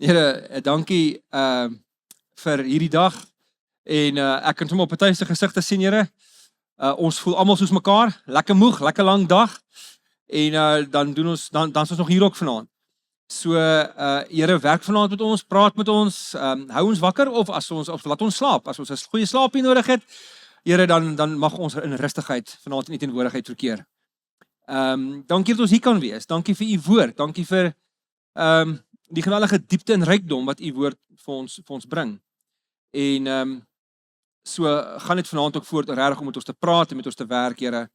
Here, dankie vir hierdie dag en ek kan sommer op party se gesigte sien, Here. Ons voel almal soos mekaar, lekker moeg, lekker lang dag en dan doen ons dan is ons nog hier ook vanaand. So Here, werk vanaand met ons, praat met ons, hou ons wakker of laat ons slaap. As ons 'n goeie slaapie nodig het, Here, dan mag ons in rustigheid vanaand in U teenwoordigheid verkeer. Dankie dat ons hier kan wees. Dankie vir U woord. Dankie vir die geweldige diepte en rykdom wat U woord vir ons bring. En so gaan dit vanaand ook voort regtig om met ons te praat en met ons te werk, Here.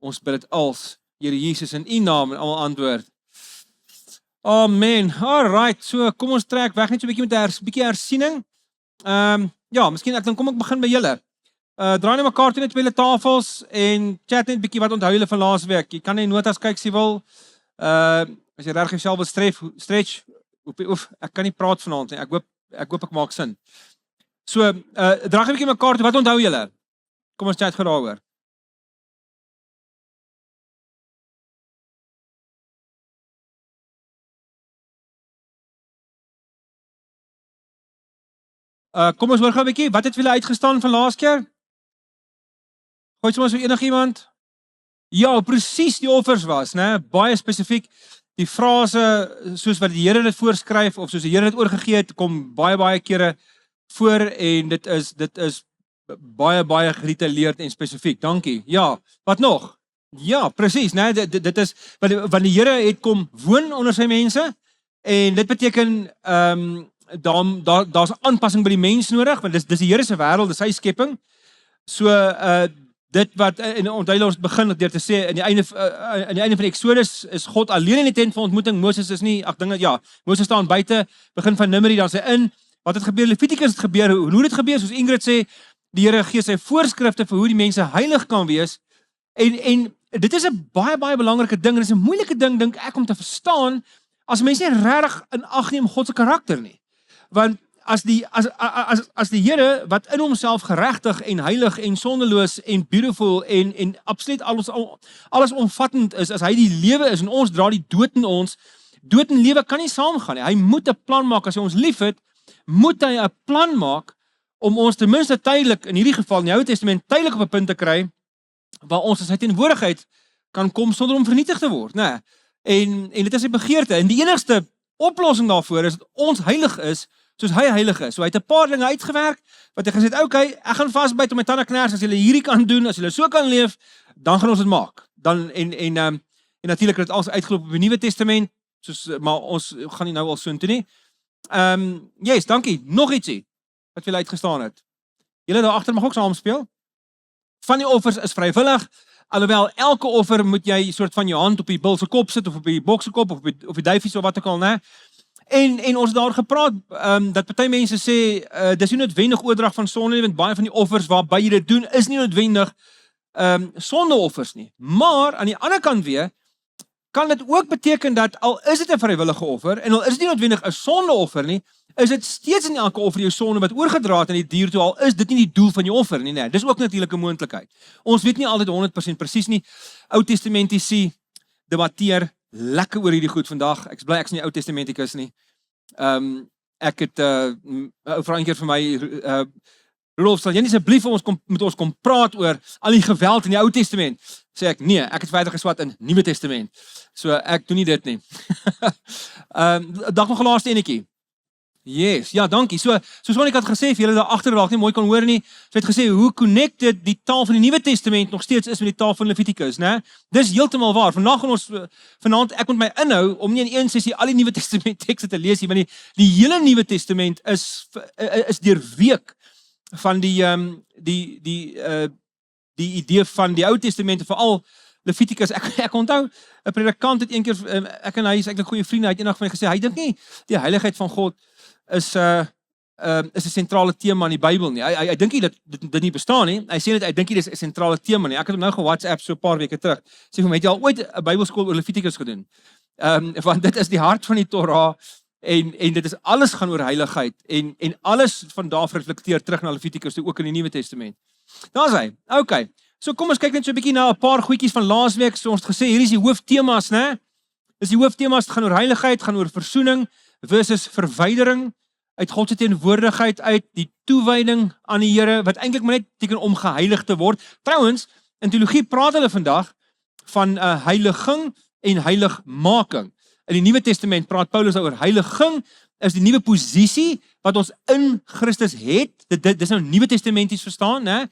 Ons bid dit als Here Jesus in U naam en almal antwoord. Amen. Alright, so kom ons trek weg net so 'n bietjie met 'n bietjie hersiening. Ja, miskien dan kom ek begin by julle. Draai net mekaar toe net by julle tafels en chat net 'n bietjie wat onthou julle van laasweek. Jy kan net notas kyk as jy wil. As jy reg jouself wil stretch, ek kan nie praat vanaand nie. Ek hoop ek maak sin. So, draai 'n bietjie mekaar toe, wat onthou julle? Kom ons chat gou daaroor. Kom ons hoor gou 'n bietjie, wat het vir julle uitgestaan van laas keer? Gooi sommer so enigiemand? Ja, presies die offers was, né? Baie spesifiek. Die frase soos wat die Here dit voorskryf of soos die Here dit oorgegee het, kom baie kere voor en dit is baie gedetailleerd en spesifiek. Dankie. Ja, wat nog? Ja, presies, né? Dit is want die Here het kom woon onder sy mense en dit beteken daar's 'n aanpassing by die mens nodig want dis die Here se wêreld, dis sy skepping. So dit wat en onthou ons begin deur te sê aan die einde van Exodus is God alleen in die tent van ontmoeting. Moses is nie, Moses staan buite, begin van Numeri dan sy in. Wat het gebeur? Levitikus het gebeur. Hoe dit gebeur? Soos Ingrid sê, die Here gee sy voorskrifte vir hoe die mense heilig kan wees. En dit is 'n baie belangrike ding en dit is 'n moeilike ding dink ek om te verstaan as mense nie regtig in ag neem God se karakter nie. Want as die Here wat in homself geregtig en heilig en sondeloos en beautiful en absoluut alles omvattend is, as hy die lewe is en ons dra die dood in ons, dood en lewe kan nie saamgaan nie. Hy moet 'n plan maak. As hy ons liefhet, moet hy 'n plan maak om ons ten minste tydelik, in hierdie geval in die Ou Testament, tydelik op 'n punt te kry waar ons in sy teenwoordigheid kan kom sonder om vernietig te word, né? En dit is sy begeerte. En die enigste oplossing daarvoor is dat ons heilig is soos hy heilig is. So hy het 'n paar dinge uitgewerk wat hy gesê het, okay, ek gaan vasbyt om my tande kners, as julle hierdie kan doen, as julle so kan leef, dan gaan ons dit maak. Dan en natuurlik het dit alles uitgeloop op die Nuwe Testament, maar ons gaan nie nou al so intoe nie. Yes, dankie. Nog ietsie wat julle uitgestaan het. Julle daar agter mag ook saam speel. Van die offers is vrywillig, alhoewel elke offer moet jy soort van jou hand op die bil se kop sit of op die bok se kop of op die duifies of wat ook al, né? En ons het daar gepraat dat party mense sê dis nie noodwendig oordrag van sonde nie, want baie van die offers waarby jy dit doen is nie noodwendig sondeoffers nie. Maar aan die ander kant weer kan dit ook beteken dat al is dit 'n vrywillige offer en al is dit nie noodwendig 'n sondeoffer nie, is dit steeds in elke offer jou sonde wat oorgedra het aan die dier toe, al is dit nie die doel van jou offer nie, nee. Dis ook natuurlik 'n moontlikheid. Ons weet nie altyd 100% presies nie. Ou Testamentici debatteer lekker oor hierdie goed vandag. Ek is bly ek is nie Ou Testamentikus nie. Ek het 'n ou vrou eendag vir my Rolf, sal jy nie asseblief met ons kom praat oor al die geweld in die Ou Testament? Sê ek, nee, ek het verder geswat in Nuwe Testament. So ek doen nie dit nie. Dag nog 'n laaste enetjie. Yes, ja, dankie. Soos wat ek het gesê, vir julle daar agter dalk nie mooi kon hoor nie. So het gesê hoe connected die taal van die Nuwe Testament nog steeds is met die taal van Levitikus, né? Dis heeltemal waar. Vanaand ek moet my inhou om nie in een sessie al die Nuwe Testament tekste te lees nie, want die hele Nuwe Testament is deurweek van die idee van die Ou Testament en veral Levitikus. Ek onthou 'n predikant het eendag ek en hy is eintlik goeie vriende, hy het eendag vir my gesê hy dink nie die heiligheid van God is 'n sentrale tema in die Bybel nie. Hy dink nie dat dit nie bestaan nie. Hy sê net hy dink nie dis 'n sentrale tema nie. Ek het hom nou ge-WhatsApp so 'n paar weke terug. Sê vir my, het jy al ooit 'n Bybelskool oor Levitikus gedoen? Want dit is die hart van die Torah en dit is alles gaan oor heiligheid en alles van daar reflekteer terug na Levitikus toe ook in die Nuwe Testament. Daar's hy. Okay. So kom ons kyk net so 'n bietjie na 'n paar goedjies van laasweek. So ons het gesê hier is die hooftemas, né? Dis die hooftemas, dit gaan oor heiligheid, gaan oor versoening. versus verwydering uit God se teenwoordigheid uit, die toewyding aan die Here, wat eintlik maar net beteken om geheilig te word. Trouwens, in teologie praat hulle vandag van heiliging en heiligmaking. In die Nuwe Testament praat Paulus oor heiliging is die nuwe posisie wat ons in Christus het. Dit is nou Nuwe Testamenties verstaan, né?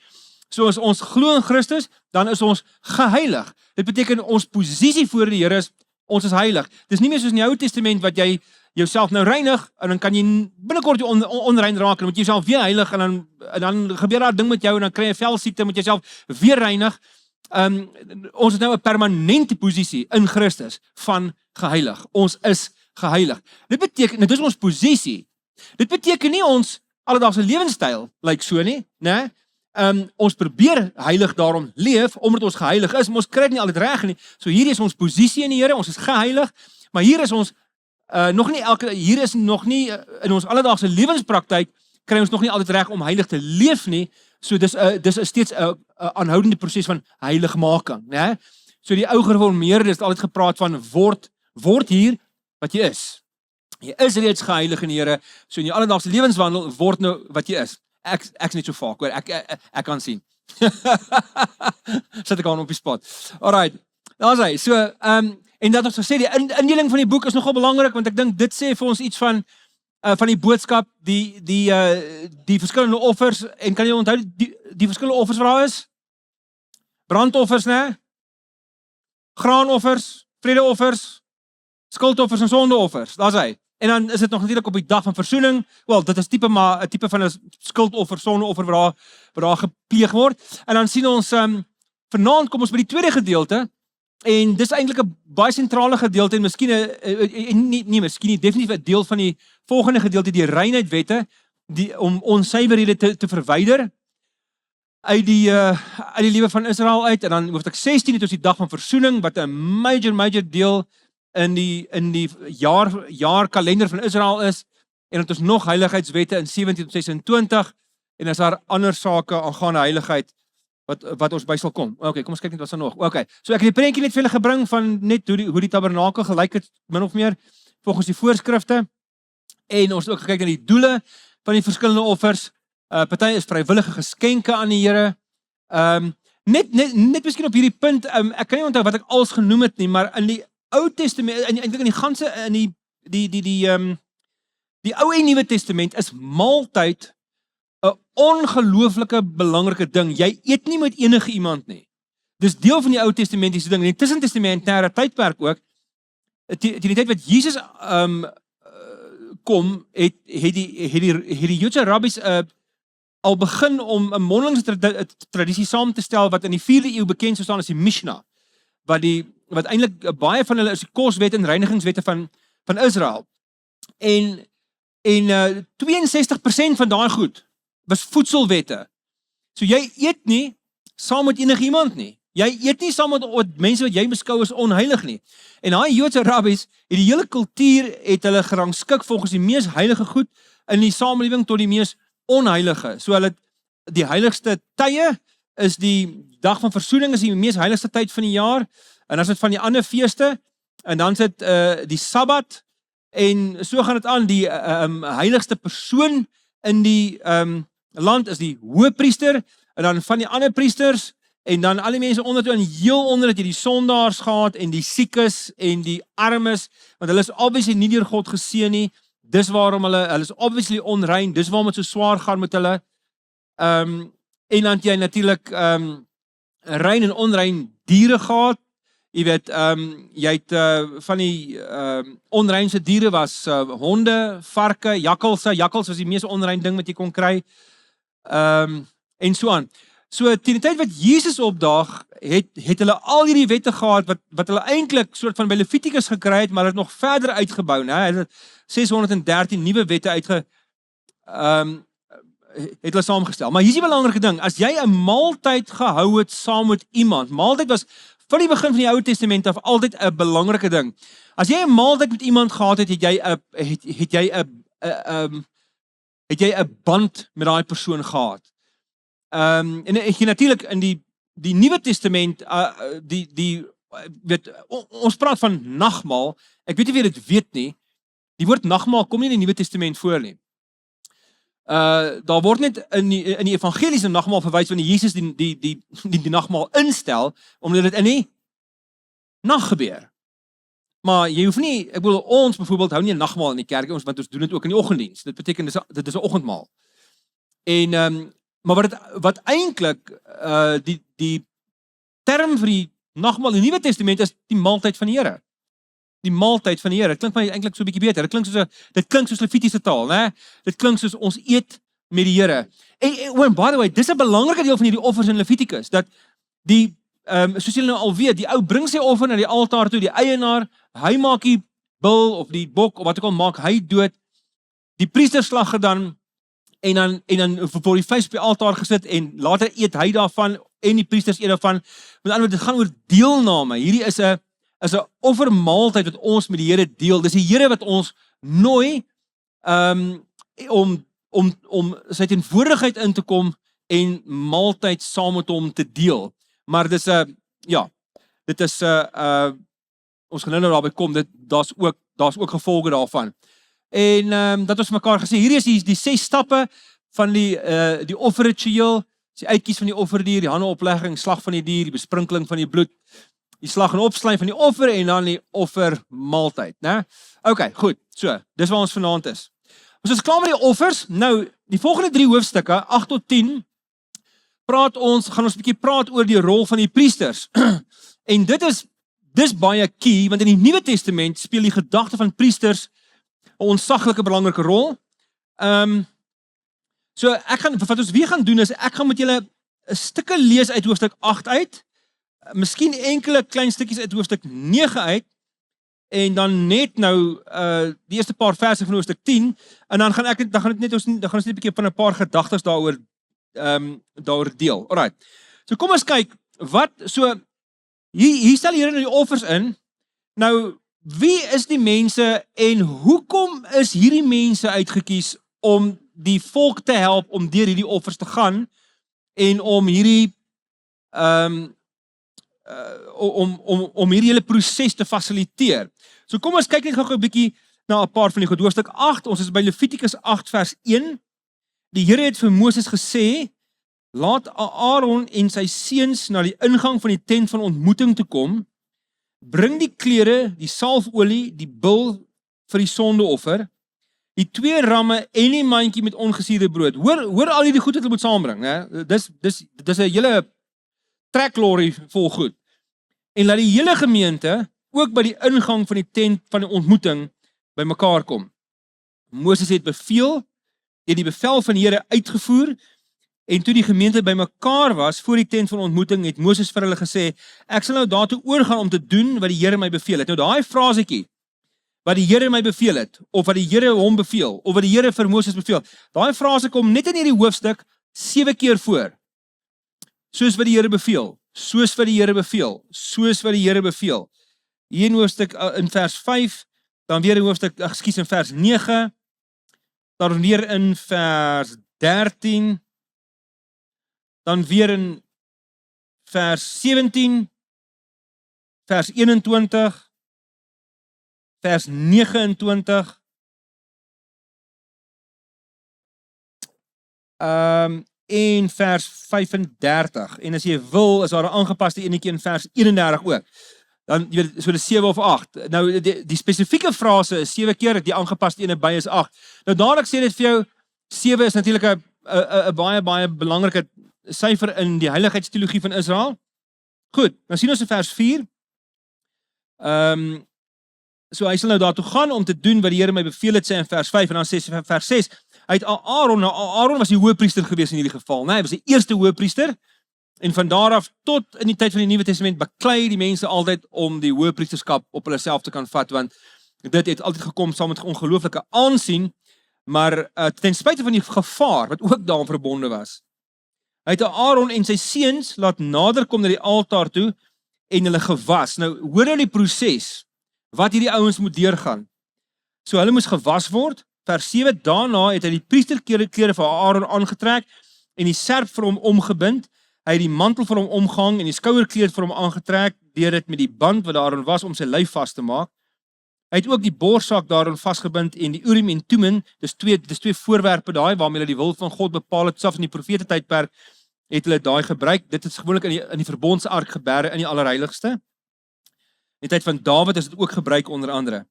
So as ons glo in Christus, dan is ons geheilig. Dit beteken ons posisie voor die Here is, ons is heilig. Dis nie meer soos in die Ou Testament wat jy jouself nou reinig, en dan kan jy binnekort jy onrein raak, en moet jy jouself weer heilig, en dan gebeur daar 'n ding met jou, en dan kry jy velsiekte, moet jy jouself weer reinig. Ons is nou 'n permanente posisie in Christus van geheilig. Ons is geheilig. Dit beteken, dit is ons posisie. Dit beteken nie ons alledaagse lewenstyl lyk so nie, né? Ons probeer heilig daarom leef, omdat ons geheilig is, maar ons kry dit nie altyd reg nie. So hier is ons posisie in die Here, ons is geheilig, maar hier is ons hier is nog nie in ons alledaagse lewenspraktyk kry ons nog nie altyd reg om heilig te leef nie. So dis steeds 'n aanhoudende proses van heiligmaking, né? So die ou gereformeerdes het altyd gepraat van word hier wat jy is. Jy is reeds geheilig in die Here, so in jou alledaagse lewenswandel word nou wat jy is. Ek's net so vaak, hoor. Ek kan sien. Sit ek aan op die spot. Alright. Daar's hy. So, en dat ons gesê, die indeling van die boek is nogal belangrik, want ek dink dit sê vir ons iets van die boodskap, die verskillende offers, en kan jy onthou die verskillende offers wat daar is? Brandoffers, né? Graanoffers, vredeoffers, skuldoffers en sondeoffers. Daar's hy. En dan is dit nog natuurlik op die dag van versoening. Wel, dit is 'n tipe van 'n skuldoffer, sondeoffer wat daar gepleeg word. En dan sien ons vanaand kom ons by die tweede gedeelte. En dis eintlik 'n baie sentrale gedeelte en miskien miskien definitief 'n deel van die volgende gedeelte, die reinheidwette, om onsuiverhede te verwyder uit die lewe van Israel uit. En dan hoofstuk 16 het ons die dag van versoening, wat 'n major deel in die jaarkalender van Israel is, en het ons nog heiligheidswette in 17 tot 26, en is daar ander sake aangaande heiligheid wat ons by sal kom. Okay, kom ons kyk net wat is nog. Okay, so ek het die prentjie net vir julle gebring van net hoe die tabernakel gelyk het, min of meer volgens die voorskrifte, en ons het ook gekyk na die doele van die verskillende offers. Party is vrywillige geskenke aan die Here. Net miskien op hierdie punt, ek kan nie onthou wat ek als genoem het nie, maar in die Ou Testament, eintlik in die ganse, in die Ou en Nuwe Testament is maaltyd 'n ongelooflike belangrike ding. Jy eet nie met enige iemand nie. Dis deel van die Ou Testamentiese ding. In die tussentestamentêre tydperk ook, teen die tyd wat Jesus kom, het die Joodse rabbies al begin om 'n mondelingse tradisie saam te stel wat in die 4de eeu bekend sou staan as die Mishnah, wat eintlik baie van hulle is die koswette en reinigingswette van Israel. En 62% van daai goed was voedselwette. So jy eet nie saam met enige iemand nie. Jy eet nie saam met mense wat jy beskou as onheilig nie. En daai Joodse rabbies, die hele kultuur het hulle gerangskik volgens die mees heilige goed in die samelewing tot die mees onheilige. So hulle, die heiligste tye is die dag van versoening, is die mees heiligste tyd van die jaar, en dan is dit van die ander feeste, en dan is dit die Sabbat, en so gaan dit aan. Die heiligste persoon in die land is die hoëpriester, en dan van die ander priesters, en dan al die mense onder toe, en heel onder het jy die sondaars gehad, en die siekes, en die armes, want hulle is obviously nie deur God geseën nie, dis waarom hulle is obviously onrein, dis waarom het so swaar gaan met hulle, en dan het jy natuurlik rein en onrein diere gehad. Jy weet, jy het van die onreinste diere was honde, varke, jakkalse. Jakkals was die mees onrein ding wat jy kon kry. En so aan. So teen die tyd wat Jesus opdaag, het hulle al hierdie wette gehad wat hulle eintlik soort van by Levitikus gekry het, maar het nog verder uitgebou, né? Hulle 613 nuwe wette het hulle saamgestel. Maar hier is die belangrike ding, as jy 'n maaltyd gehou het saam met iemand, maaltyd was van die begin van die Ou Testament af altyd 'n belangrike ding. As jy 'n maaltyd met iemand gehad het, het jy 'n band met daai persoon gehad. En ek natuurlik in die Nuwe Testament, weet, ons praat van nagmaal. Ek weet nie wie dit weet nie. Die woord nagmaal kom nie in die Nuwe Testament voor nie. Daar word net in die evangeliese nagmaal verwys wanneer Jesus die nagmaal instel, omdat dit in die nag gebeur. Maar jy hoef nie, ek bedoel, ons byvoorbeeld hou nie 'n nagmaal in die kerk, want ons doen dit ook in die oggenddiens. Dit beteken dit is 'n oggendmaal. En maar wat eintlik die term vir die nagmaal in die Nuwe Testament is die maaltyd van die Here. Die maaltyd van die Here. Dit klink my eintlik so 'n bietjie beter. Dit klink soos Levitiese taal, né? Dit klink soos ons eet met die Here. En by the way, dis 'n belangrike deel van hierdie offers in Levitikus, dat soos julle nou al weet, die ou bring sy offer na die altaar toe, die eienaar, hy maak die bil of die bok of wat ook al maak hy dood. Die priester slag dit dan en dan word die vleis op die altaar gesit en later eet hy daarvan en die priesters eet daarvan. Met ander woorde, dit gaan oor deelname. Hierdie is 'n offermaaltyd wat ons met die Here deel. Dis die Here wat ons nooi om sy teenwoordigheid in te kom en maaltyd saam met hom te deel. Maar dis ons gaan nou daarby kom, daar's ook gevolge daarvan. En dat ons mekaar gesê, hier is die 6 stappe van die offerritueel, die uitkies van die offerdier, die handeoplegging, slag van die dier, die besprinkeling van die bloed, die slag en opsluim van die offer en dan die offermaaltyd, né? Okay, goed. So, dis waar ons vanaand is. Ons is klaar met die offers. Nou, die volgende 3 hoofstukke, 8 tot 10, gaan ons 'n bietjie praat oor die rol van die priesters. En dis baie key, want in die Nuwe Testament speel die gedagte van priesters 'n ontsaglike belangrike rol. So wat ons weer gaan doen is, ek gaan met julle 'n stukke lees uit hoofstuk 8 uit, miskien enkele klein stukkies uit hoofstuk 9 uit, en dan net nou die eerste paar verse van hoofstuk 10, en dan gaan ons net 'n bietjie van 'n paar gedagtes daaroor deel. Alright. So kom ons kyk hier stel die Here nou die offers in. Nou, wie is die mense en hoekom is hierdie mense uitgekies om die volk te help om deur hierdie offers te gaan en om hierdie om hierdie hele proses te fasiliteer. So kom ons kyk net gou 'n bietjie na 'n paar van die goed. Hoofstuk 8, ons is by Levitikus 8 vers 1. Die Here het vir Moses gesê, laat Aaron en sy seuns na die ingang van die tent van ontmoeting toe kom, bring die klere, die salfolie, die bil vir die sondeoffer, die 2 ramme en die mandjie met ongesuurde brood. Hoor al hierdie goed wat hulle moet saambring, né? Dis 'n hele treklorry vol goed. En laat die hele gemeente ook by die ingang van die tent van die ontmoeting by mekaar kom. Moses het die bevel van die Here uitgevoer, en toe die gemeente by mekaar was voor die tent van ontmoeting, het Moses vir hulle gesê, ek sal nou daartoe oorgaan om te doen wat die Here my beveel het. Nou daai frasetjie, wat die Here my beveel het, of wat die Here hom beveel, of wat die Here vir Moses beveel, daai frase kom net in hierdie hoofstuk 7 keer voor. Soos wat die Here beveel, soos wat die Here beveel, soos wat die Here beveel. Hier in hoofstuk in vers 5, dan weer in hoofstuk, in vers 9, dan weer in vers 13, dan weer in vers 17, vers 21, vers 29, en vers 35. En as jy wil, is daar 'n aangepaste enetjie in vers 31 ook. Dan jy weet, so dis 7 of 8. Nou die spesifieke frase is 7 keer, die aangepaste ene by is 8. Nou dadelik sê dit vir jou, 7 is natuurlik 'n baie belangrike syfer in die heiligheidsteologie van Israel. Goed, dan sien ons in vers 4. So hy sal nou daartoe gaan om te doen wat die Here my beveel het, sê in vers 5, en dan sê vers 6, hy het Aaron was die hoëpriester gewees in hierdie geval, né? Hy was die eerste hoëpriester, en van daar af tot in die tyd van die Nuwe Testament beklei die mense altyd om die hoëpriesterskap op hulle self te kan vat, want dit het altyd gekom saam met ongelooflike aansien, maar ten spyte van die gevaar wat ook daaraan verbonde was. Hy het Aaron en sy seuns laat nader kom na die altaar toe en hulle gewas. Nou hoor nou die proses wat hierdie ouens moet deurgaan. So hulle moes gewas word. Vers 7, daarna het hy die priesterklere vir Aaron aangetrek en die serp vir hom omgebind. Hy het die mantel vir hom omgehang en die skouerkleed vir hom aangetrek, deur dit met die band wat daarin was om sy lyf vas te maak. Hy het ook die borssak daarin vasgebind en die Urim en Thummim, dis twee voorwerpe daai waarmee hulle die wil van God bepaal het, selfs in die profete tydperk het hulle daai gebruik. Dit is gewoonlik in die verbondsark geberge in die allerheiligste. In die tyd van Dawid is dit ook gebruik onder andere.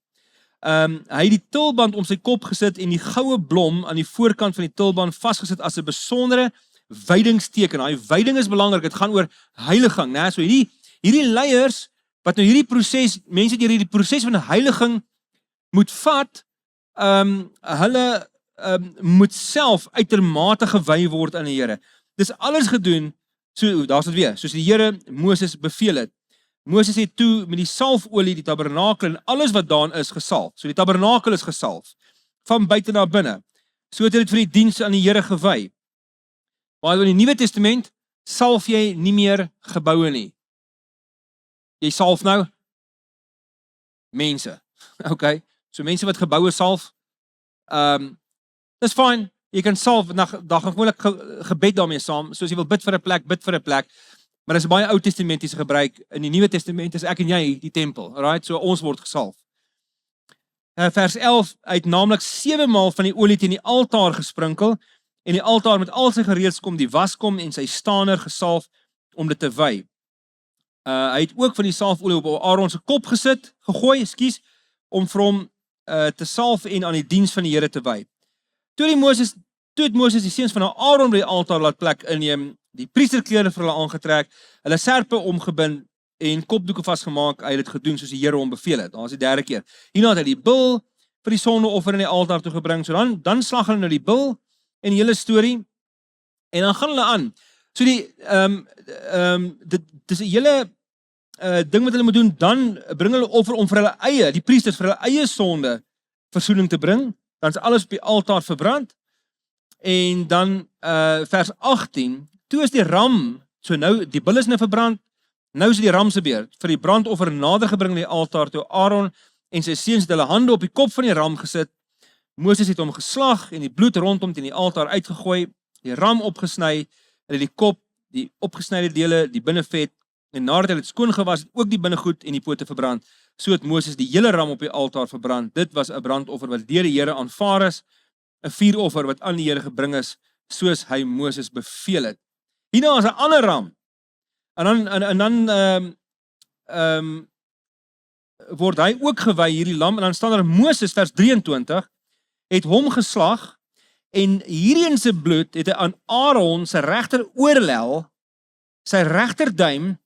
Hy het die tulband om sy kop gesit en die goue blom aan die voorkant van die tulband vasgesit as 'n besondere wydingsteken. Daai wyding is belangrik, dit gaan oor heiliging, né? So hierdie leiers wat nou hierdie proses, mense deur hierdie proses van heiliging moet vat, hulle moet self uitermate gewy word aan die Here. Dis alles gedoen, so daar's dit weer, soos die Here Moses beveel het. Moses het toe met die salfolie die tabernakel en alles wat daarin is gesalf. So die tabernakel is gesalf, van buite na binne. So het hy dit vir die diens aan die Here gewy. Maar in die Nuwe Testament salf jy nie meer geboue nie. Jy salf nou mense. Okay, so mense wat geboue salf, dis fyn. Jy kan salf, dan gaan gewoonlik gebed daarmee saam. So as jy wil bid vir 'n plek, bid vir 'n plek. Maar dis baie Ou Testamentiese gebruik. In die Nuwe Testament is ek en jy die tempel, right? So ons word gesalf. Vers 11, hy het naamlik 7 maal van die olie teen die altaar gesprinkel en die altaar met al sy gereedskom, die waskom en sy staaner gesalf om dit te wy. Hy het ook van die salfolie op Aaron se kop gegooi, om vir hom te salf en aan die diens van die Here te wy. Toe het Moses die seuns van Aaron by die altaar laat plek inneem, die priesterklere vir hulle aangetrek, hulle serpe omgebind en kopdoeke vasgemaak. Hy het dit gedoen soos die Here hom beveel het. Daar is die 3de keer. Hierna het hy die bil vir die sondeoffer in die altaar toe gebring. So dan slag hulle nou die bil en die hele storie en dan gaan hulle aan. So dit is 'n hele ding wat hulle moet doen. Dan bring hulle offer om vir hulle eie, die priesters vir hulle eie sonde versoening te bring. Dan is alles op die altaar verbrand. En dan vers 18, toe is die ram, so nou die bil is nou verbrand, nou is die ram se beurt, vir die brandoffer nader gebring na die altaar toe. Aaron en sy seuns het hulle hande op die kop van die ram gesit. Moses het hom geslag en die bloed rondom teen die altaar uitgegooi, die ram opgesny, hulle die kop, die opgesnyde dele, die binnevet, en nadat hulle dit skoon gewas het, ook die binnegoed en die pote verbrand. So het Moses die hele ram op die altaar verbrand. Dit was 'n brandoffer wat deur die Here aanvaar is, 'n vuuroffer wat aan die Here gebring is, soos hy Moses beveel het. Hierna is 'n ander ram. En dan word hy ook gewy, hierdie lam, en dan staan daar Moses, vers 23, het hom geslag, en hierin se bloed het hy aan Aaron sy regter oorlel, sy regterduim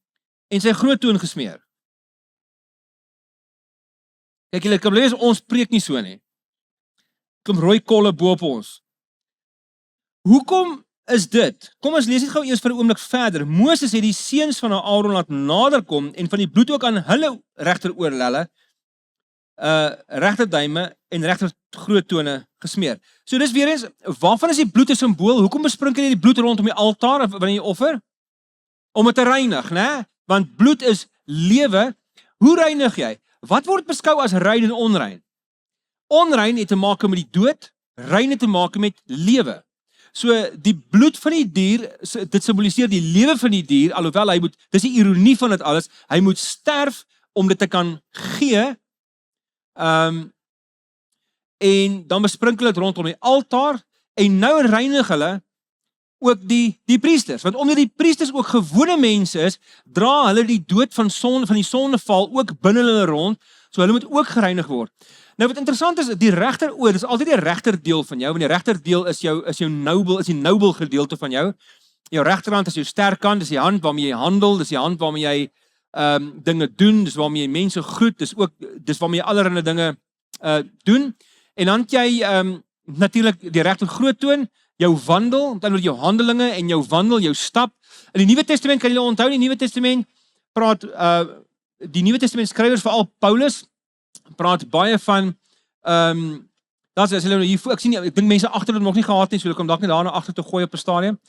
en sy groot toon gesmeer. Kyk, julle kan lees, ons preek nie so nie. Kom rooi kolle bo op ons. Hoekom is dit? Kom ons lees dit gou eers vir 'n oomblik verder. Moses het die seuns van Aaron laat naderkom en van die bloed ook aan hulle regter oorlelle, regterduime en regter groot tone gesmeer. So dis weer eens, waarvan is die bloed 'n simbool? Hoekom besprinkel jy die bloed rondom die altaar wanneer jy offer? Om dit te reinig, né? Want bloed is lewe. Hoe reinig jy? Wat word beskou as rein en onrein? Onrein het te maak met die dood, rein het te maak met lewe. So die bloed van die dier, dit simboliseer die lewe van die dier, alhoewel hy moet, dis die ironie van dit alles, hy moet sterf om dit te kan gee. En dan besprinkel dit rondom die altaar en nou reinig hulle ook die priesters, want omdat die priesters ook gewone mense is, dra hulle die dood van die sondeval ook binne hulle rond, so hulle moet ook gereinig word. Nou wat interessant is, die regteroor, dis altyd die regterdeel van jou, want die regterdeel is die nobel gedeelte van jou. Jou regterhand is jou sterk kant, dis die hand waarmee jy handel, dis die hand waarmee jy dinge doen, dis waarmee jy mense groet, dis waarmee jy allerlei dinge doen. En dan het jy natuurlik die regter groot toon, jou wandel, met ander woorde jou handelinge en jou wandel, jou stap. In die Nuwe Testament kan julle onthou, die Nuwe Testament praat die Nuwe Testament skrywers, veral Paulus, praat baie van dat is hulle hier, ek sien nie, ek dink mense agter het nog nie gehad nie, so hulle kom dalk net daarna agter te gooi op 'n stadium.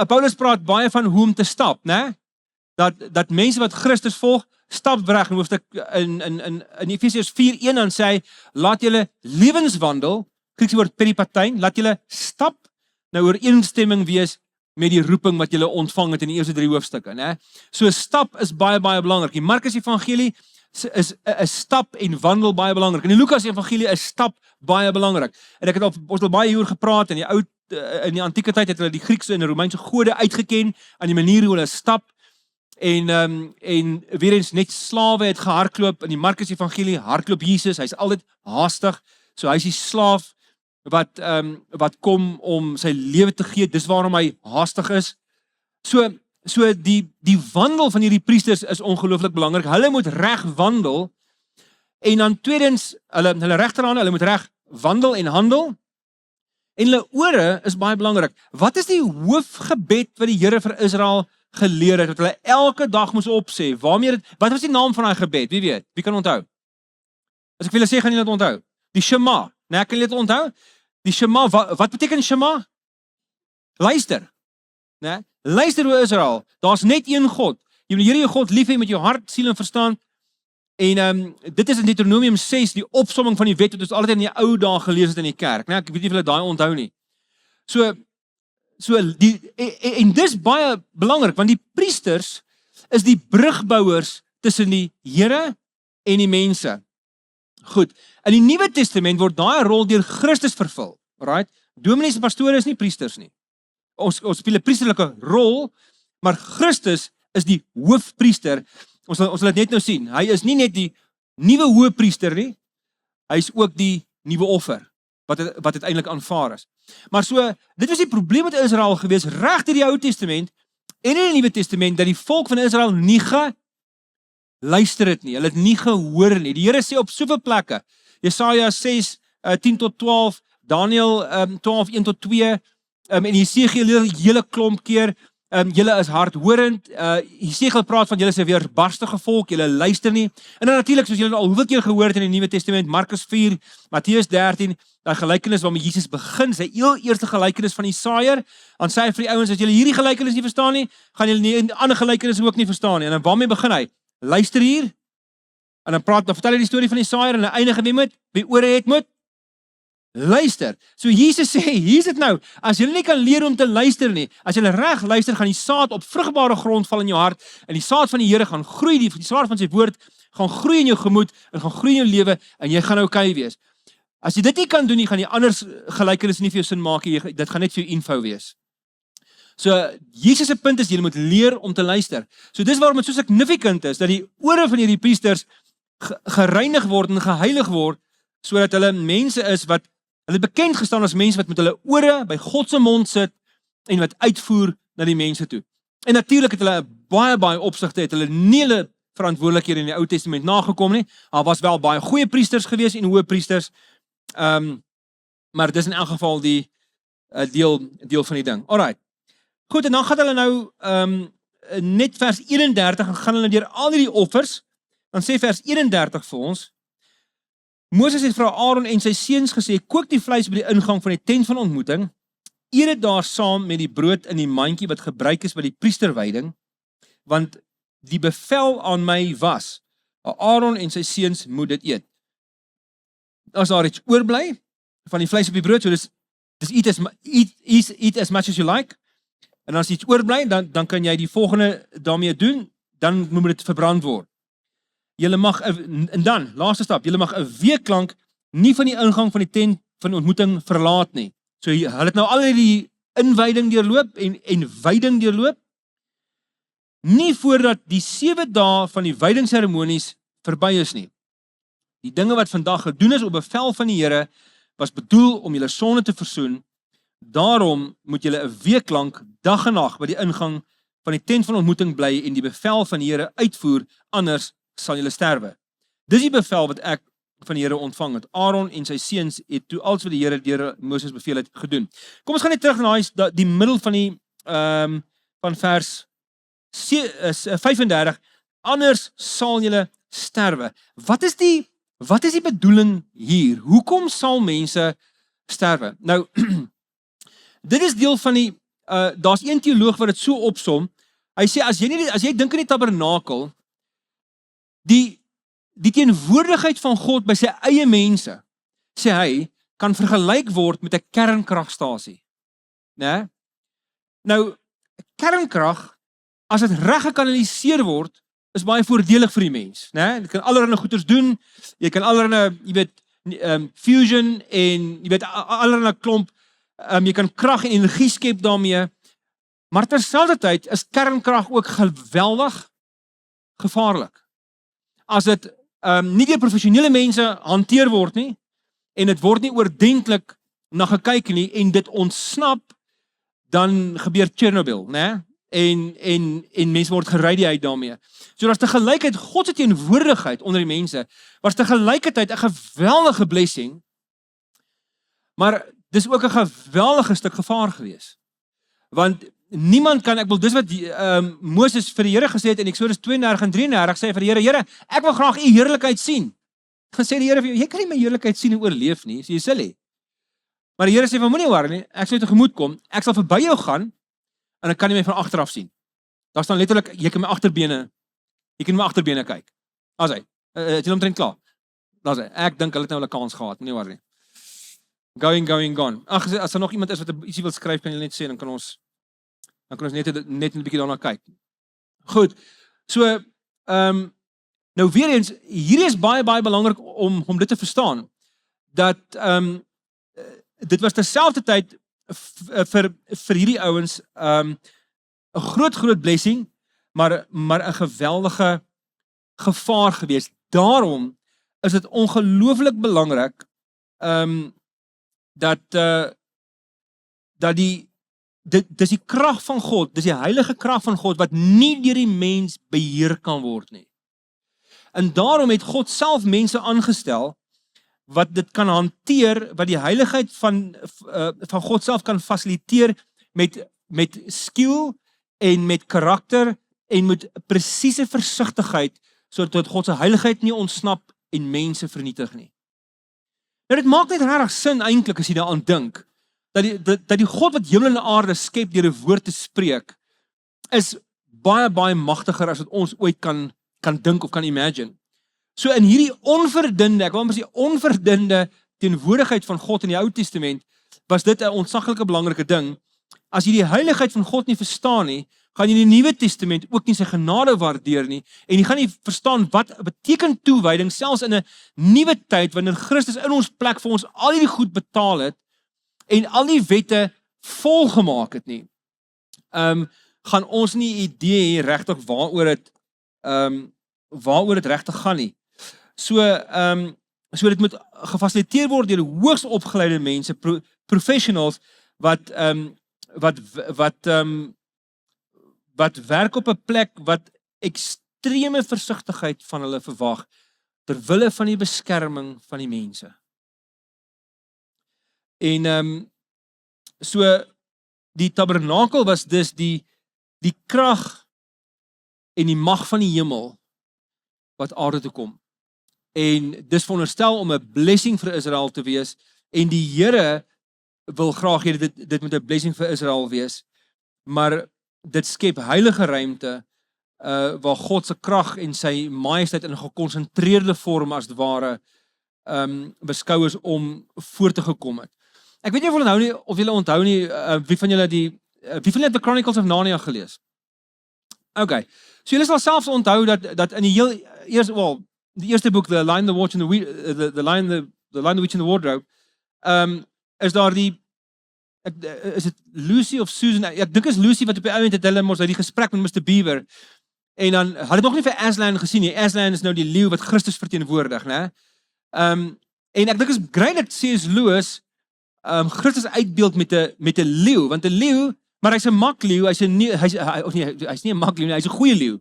Paulus praat baie van hoe om te stap, né? Dat mense wat Christus volg, stap reg, in hoofstuk in Efesiërs 4:1 dan sê hy, laat julle lewenswandel, Griekse woord peripatein, laat julle stap nou ooreenstemming wees met die roeping wat julle ontvang het in die eerste 3 hoofstukke, né? So stap is baie belangrik. Die Markus Evangelie is 'n stap en wandel baie belangrik. In die Lukas Evangelie is stap baie belangrik. En ek het al baie hieroor gepraat in die antieke tyd het hulle die Griekse en die Romeinse gode uitgeken aan die manier hoe hulle stap. En weer eens net slawe het gehardloop in die Markus Evangelie, hardloop Jesus, hy's altyd haastig. So hy's die slaaf wat kom om sy lewe te gee, dis waarom hy haastig is. So die wandel van hierdie priesters is ongelooflik belangrik. Hulle moet reg wandel en dan tweedens hulle regterhande, hulle moet reg wandel en handel. En hulle ore is baie belangrik. Wat is die hoofgebed wat die Here vir Israel geleer het, wat hulle elke dag moes opsê? Wat was die naam van daai gebed? Wie weet? Wie kan onthou? As ek wil sê, gaan julle dit onthou. Die Shema. Nee, kan julle dit onthou? Die Shema, wat beteken Shema? Luister. Nee? Luister o Israel, daar's net een God. Jy moet die Here jou God lief hê met jou hart, siel en verstand. En dit is in Deuteronomium 6, die opsomming van die wet wat ons altyd in die ou dae gelees het in die kerk. Nee, ek weet nie of julle daai onthou nie. En dis baie belangrik, want die priesters is die brugbouers tussen die Here en die mense. Goed, in die Nuwe Testament word daai rol deur Christus vervul. Right? Dominees en pastore is nie priesters nie. Ons speel 'n priesterlike rol, maar Christus is die hoofpriester. Ons sal dit net nou sien. Hy is nie net die nuwe hoëpriester nie, hy is ook die nuwe offer wat uiteindelik aanvaar is. Maar so, dit was die probleem met Israel gewees reg deur die Ou Testament en in die Nuwe Testament, dat die volk van Israel nie geluister het nie. Hulle het nie gehoor nie. Die Here sê op soveel plekke, Jesaja 6, 10 tot 12, Daniël 12, 1 tot 2, en Jesegiel hele klomp keer, julle is hardhorend, Jesegiel praat van julle is 'n weerbarstige volk, julle luister nie. En dan natuurlik, soos julle al hoeveel keer gehoor het in die Nuwe Testament, Markus 4, Matteus 13, daai gelykenis waarmee Jesus begin, sy heel eerste gelykenis van die saaiër, dan sê hy vir die ouens, as julle hierdie gelykenis nie verstaan nie, gaan julle nie die ander gelykenisse ook nie verstaan nie. En dan waarmee begin hy? Luister hier, en dan vertel hy die storie van die saaiër, en hy eindig wie ore het moet luister. So Jesus sê, hier is dit nou, as jy nie kan leer om te luister nie, as jy reg luister, gaan die saad op vrugbare grond val in jou hart, en die saad van die Here gaan groei, die saad van sy woord gaan groei in jou gemoed, en gaan groei in jou lewe, en jy gaan okay wees. As jy dit nie kan doen nie, gaan die ander gelykenisse nie vir jou sin maak nie, dit gaan net vir jou info wees. So, Jesus se punt is, jy moet leer om te luister. So dis waarom dit so significant is, dat die ore van hierdie priesters gereinig word en geheilig word, sodat hulle mense is wat hulle bekend gestaan as mense wat met hulle ore by God se mond sit en wat uitvoer na die mense toe. En natuurlik het hulle baie opsigte, het hulle nie hulle verantwoordelikhede in die Ou Testament nagekom nie. Daar was wel baie goeie priesters gewees en hoë priesters. Maar dis in elk geval die deel van die ding. Alright. Goed, en dan gaan hulle nou net vers 31 en gaan hulle deur al hierdie offers. Dan sê vers 31 vir ons: Moses het vir Aaron en sy seuns gesê, kook die vleis by die ingang van die tent van ontmoeting, eet dit daar saam met die brood in die mandjie wat gebruik is by die priesterwyding, want die bevel aan my was, Aaron en sy seuns moet dit eet. As daar iets oorbly van die vleis op die brood, so dis eat as much as you like, en as iets oorbly, dan kan jy die volgende daarmee doen, dan moet dit verbrand word. Julle mag, en dan, laaste stap, julle mag 'n week lank nie van die ingang van die tent van ontmoeting verlaat nie. So hulle het nou al die inwyding deurloop en wyding deurloop, nie voordat die 7 dae van die wydingsseremonies verby is nie. Die dinge wat vandag gedoen is op bevel van die Here, was bedoel om julle sonde te versoen. Daarom moet julle 'n week lank, dag en nag by die ingang van die tent van ontmoeting bly en die bevel van die Here uitvoer, anders sal julle sterwe. Dis die bevel wat ek van die Here ontvang het. Aaron en sy seuns het toe alles wat die Here deur Moses beveel het gedoen. Kom ons gaan net terug na die middel van die van vers 35. Anders sal julle sterwe. Wat is die bedoeling hier? Hoekom sal mense sterwe? Nou dit is deel van die daar's een teoloog wat dit so opsom. Hy sê as jy dink aan die tabernakel, die teenwoordigheid van God by sy eie mense, sê hy, kan vergelyk word met 'n kernkragstasie. Né? Nou, kernkrag, as dit reg gekanaliseer word, is baie voordelig vir die mens, né? Jy kan allerlei goeders doen, jy kan allerlei, jy weet, fusion en jy weet allerlei klomp, jy kan krag en energie skep daarmee, maar terselfdertyd is kernkrag ook geweldig gevaarlik. As dit nie deur professionele mense hanteer word nie, en dit word nie oordentlik na gekyk nie, en dit ontsnap, dan gebeur Chernobyl, né? En mense word gery uit daarmee. So daar's te gelykheid, God se teenwoordigheid onder die mense, was te gelykheid 'n geweldige blessing, maar dis ook 'n geweldige stuk gevaar gewees. Want niemand kan, ek wil dis wat Moses vir die Here gesê het in Eksodus 32 en 33, sê vir die Here, Here, ek wil graag u heerlikheid sien. Dan sê die Here vir jou, jy kan nie my heerlikheid sien en oorleef nie, sê jy silly. Maar die Here sê, moenie worry nie, ek sal tegemoet kom, ek sal verby jou gaan, en ek kan nie my van agteraf sien. Daar staan letterlik, jy kan my agterbene kyk. As hy, het jy omtrent klaar? Daar's hy, ek dink hulle het nou 'n kans gehad, moenie worry nie. Going, gone. Ag, as daar nog iemand is wat ietsie wil skryf, kan jy net sê, dan kan ons net 'n bietjie daarna kyk. Goed, so, nou weer eens, hierdie is baie belangrik om dit te verstaan, dat dit was terselfdertyd vir hierdie ouens 'n groot blessing, maar 'n geweldige gevaar gewees. Daarom is dit ongelooflik belangrik dat dis die krag van God, dis die heilige krag van God wat nie deur die mens beheer kan word nie. En daarom het God self mense aangestel wat dit kan hanteer, wat die heiligheid van God self kan fasiliteer met skill en met karakter en met presiese versigtigheid, sodat God se heiligheid nie ontsnap en mense vernietig nie. Nou dit maak net regtig sin eintlik as jy daaraan dink, dat die God wat hemel en aarde skep deur 'n woord te spreek, is baie magtiger as wat ons ooit kan dink of kan imagine. So in hierdie onverdinde, ek wil maar sê onverdinde teenwoordigheid van God in die Ou Testament, was dit 'n ontsaglike belangrike ding. As jy die heiligheid van God nie verstaan nie, gaan jy in die Nuwe Testament ook nie sy genade waardeer nie, en jy gaan nie verstaan wat beteken toewyding, selfs in 'n nuwe tyd, wanneer Christus in ons plek vir ons al hierdie goed betaal het, en al die wette volgemaak het nie, gaan ons nie idee hê regtig waaroor dit regtig gaan nie. So dit moet gefasiliteer word deur hoogs opgeleide mense, professionals, wat werk op 'n plek wat ekstreme versigtigheid van hulle verwag, ter wille van die beskerming van die mense. En so die tabernakel was dus die krag en die mag van die hemel wat aarde toe kom. En dis veronderstel om 'n blessing vir Israel te wees, en die Here wil graag hê dit moet 'n blessing vir Israel wees, maar dit skep heilige ruimte waar God se krag en sy majesteit in 'n gekonsentreerde vorm as ware beskou is om voor te gekom het. Ek weet nie of julle onthou nie, wie van julle het The Chronicles of Narnia gelees? Okay. So julle sal selfs onthou dat in die eerste boek, The Lion, the Witch and the Lion, the Witch and the Wardrobe, is daar is dit Lucy of Susan? Ek dink is Lucy wat op die ouend het hulle mos uit die gesprek met Mr. Beaver, en dan had dit nog nie vir Aslan gesien nie. Aslan is nou die leeu wat Christus verteenwoordig, né? En ek dink is great dat C.S. Lewis Christus uitbeeld met 'n leeu, want 'n leeu, maar hy's 'n makleeu, hy's nie 'n makleeu nie, hy's 'n goeie leeu.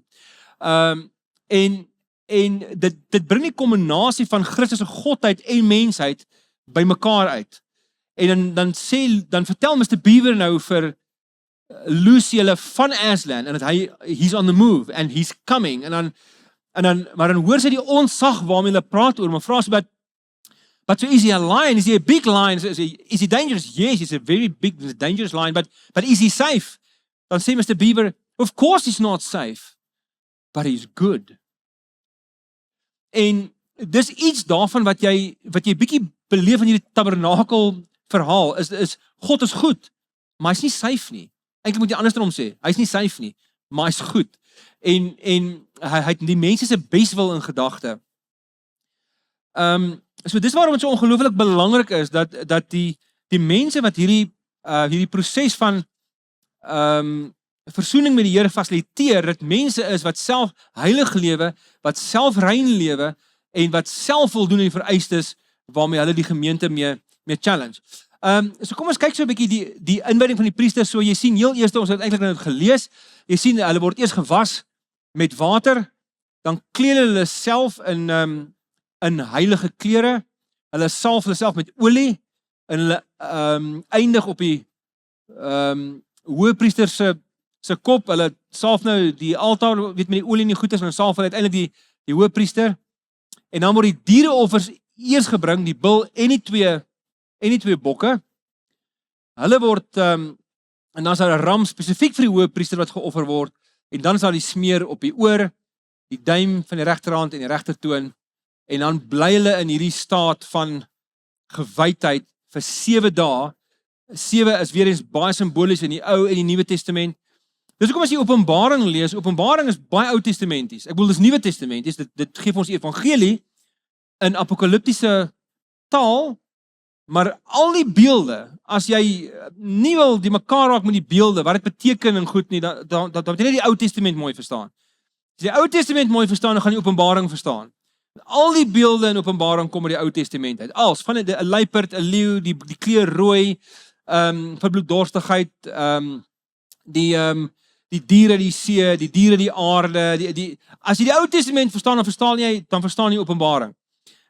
En dit bring die kombinasie van Christus se godheid en mensheid by mekaar uit. En dan vertel Mr. Beaver nou vir Lucy hulle van Aslan, en dat he's on the move and he's coming, maar dan hoor sy die ontzag waarmee hulle praat oor, maar vra sy, but so is he a lion? Is he a big lion? Is he dangerous? Yes, he's a very big, dangerous lion, but is he safe? Dan sê Mr. Beaver, of course he's not safe, but he's good. En dis iets daarvan wat jy bietjie beleef in hierdie tabernakel verhaal, is God is goed, maar hy's nie safe nie. Eintlik moet jy andersom sê, hy's nie safe nie, maar hy's goed. en hy het die mense se beswil in gedagte. So dis waarom dit so ongelooflik belangrik is dat die mense wat hierdie proses van versoening met die Here fasiliteer, dat mense is wat self heilig lewe, wat self rein lewe en wat self voldoen aan die vereistes waarmee hulle die gemeente mee challenge. So kom ons kyk so 'n bietjie die inwyding van die priesters. So jy sien heel eers, ons het eintlik nou gelees, jy sien hulle word eers gewas met water, dan kleed hulle self in heilige klere, hulle salf hulle self met olie en hulle eindig op die hoëpriester se kop. Hulle salf nou die altaar, weet met die olie en die goedes, en dan salf hulle uiteindelik die hoëpriester. En dan word die diereoffers eers gebring, die bil en die twee bokke. Hulle word en dan is daar 'n ram spesifiek vir die hoëpriester wat geoffer word, en dan is daar die smeer op die oor, die duim van die regterhand en die regtertoon, en dan bly hulle in hierdie staat van gewydheid vir 7 dae. 7 is weer eens baie simbolies in die Ou en die Nuwe Testament. Dis hoekom as jy Openbaring lees, Openbaring is baie Ou Testamenties. Ek bedoel, dis Nuwe Testamenties, dit gee vir ons die evangelie in apokaliptiese taal, maar al die beelde, as jy nie wil die mekaar raak met die beelde, wat dit beteken en goed nie, dan moet jy net die Ou Testament mooi verstaan. As jy die Ou Testament mooi verstaan, dan gaan jy Openbaring verstaan. Al die beelde in Openbaring kom uit die Ou Testament uit. Als van 'n luiperd, 'n leeu, die kleur rooi, vir bloeddorstigheid, die diere die see, die diere die aarde, as jy die Ou Testament verstaan, dan verstaan jy Openbaring.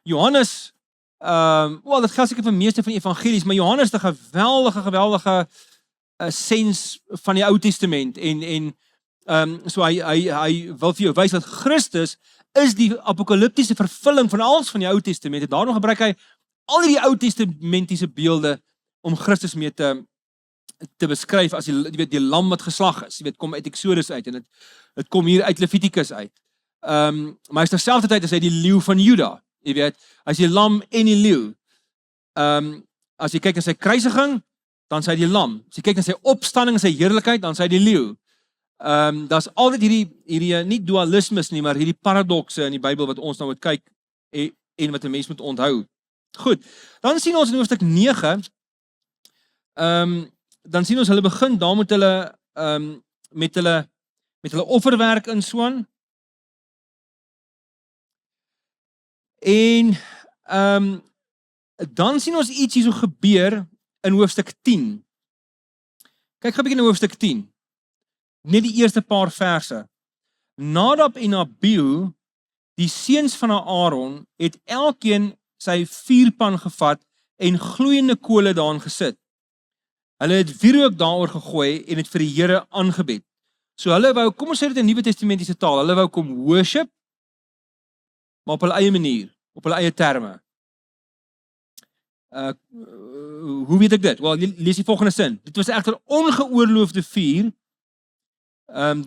Johannes, dit geld seker vir meeste van die evangelies, maar Johannes het 'n geweldige sens van die Ou Testament en so hy wil vir jou wys dat Christus is die apokaliptiese vervulling van alles van die Ou Testament. En daarom gebruik hy al die Ou Testamentiese beelde om Christus mee te beskryf as die lam wat geslag is. Jy weet, kom uit Exodus uit en dit kom hier uit Levitikus uit. Maar terselfdertyd is hy die leeu van Juda. Jy weet, as jy lam en die leeu. As jy kyk na sy kruisiging, dan is hy die lam. As jy kyk na sy opstanding en sy heerlikheid, dan is hy die leeu. Daar's altyd hierdie nie dualismes nie, maar hierdie paradokse in die Bybel wat ons nou moet kyk en wat 'n mens moet onthou. Goed. Dan sien ons in hoofstuk 9, dan sien ons hulle begin daar met hulle offerwerk in Swaan. En dan sien ons iets hierso gebeur in hoofstuk 10. Kyk gou 'n bietjie na hoofstuk 10. Net die eerste paar verse. Nadab en Abihu, die seuns van Aaron, het elkeen sy vuurpan gevat en gloeiende kole daarin gesit. Hulle het wierook daaroor gegooi en het vir die Here aangebid. So hulle wou, kom ons sê dit in Nuwe Testamentiese taal, hulle wou kom worship, maar op hulle eie manier, op hulle eie terme. Hoe weet ek dit? Wel, lees die volgende sin. Dit was egter ongeoorloofde vuur.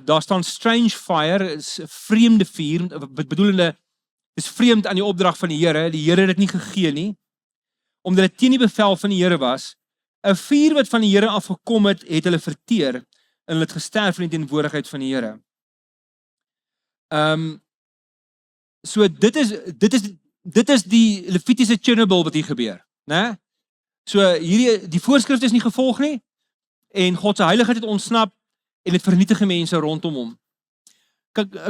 Daar staan strange fire, is vreemde vuur, bedoelende, is vreemd aan die opdrag van die Here het dit nie gegee nie, omdat dit teen die bevel van die Here was. 'n Vuur wat van die Here afgekom het hulle verteer, en hulle het gesterf in die teenwoordigheid van die Here. So dit is die Levitiese Chernobyl wat hier gebeur, né? So die voorskrifte is nie gevolg nie, en God se heiligheid het ontsnap, en dit vernietige mense rondom hom.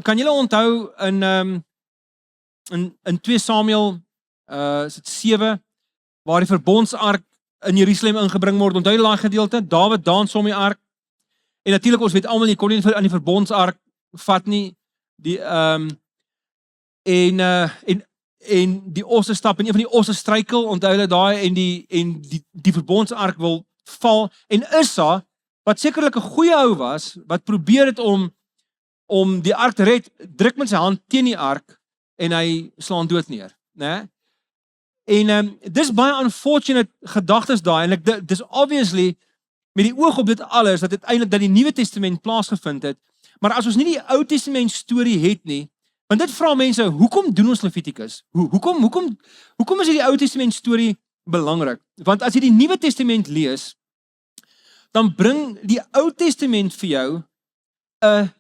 Kan julle onthou in 2 Samuel 7, waar die verbondsark in Jerusalem ingebring word, onthou julle daai gedeelte? Dawid dans om die ark, en natuurlik ons weet almal, jy kon nie aan die verbondsark vat nie, en die osse stap, en een van die osse struikel, onthou julle daai, en die verbondsark wil val, en Issa, wat sekerlik 'n goeie ou was, wat probeer het om die ark te red, druk met sy hand teen die ark, en hy slaan dood neer, né? En dis baie unfortunate gedagtes daai, en dis obviously, met die oog op dit alles, dat uiteindelik dat die Nuwe Testament plaasgevind het, maar as ons nie die Ou Testament storie het nie, want dit vra mense, hoekom doen ons Levitikus? Hoekom is die Ou Testament storie belangrik? Want as jy die Nuwe Testament lees, dan bring die Ou Testament vir jou 'n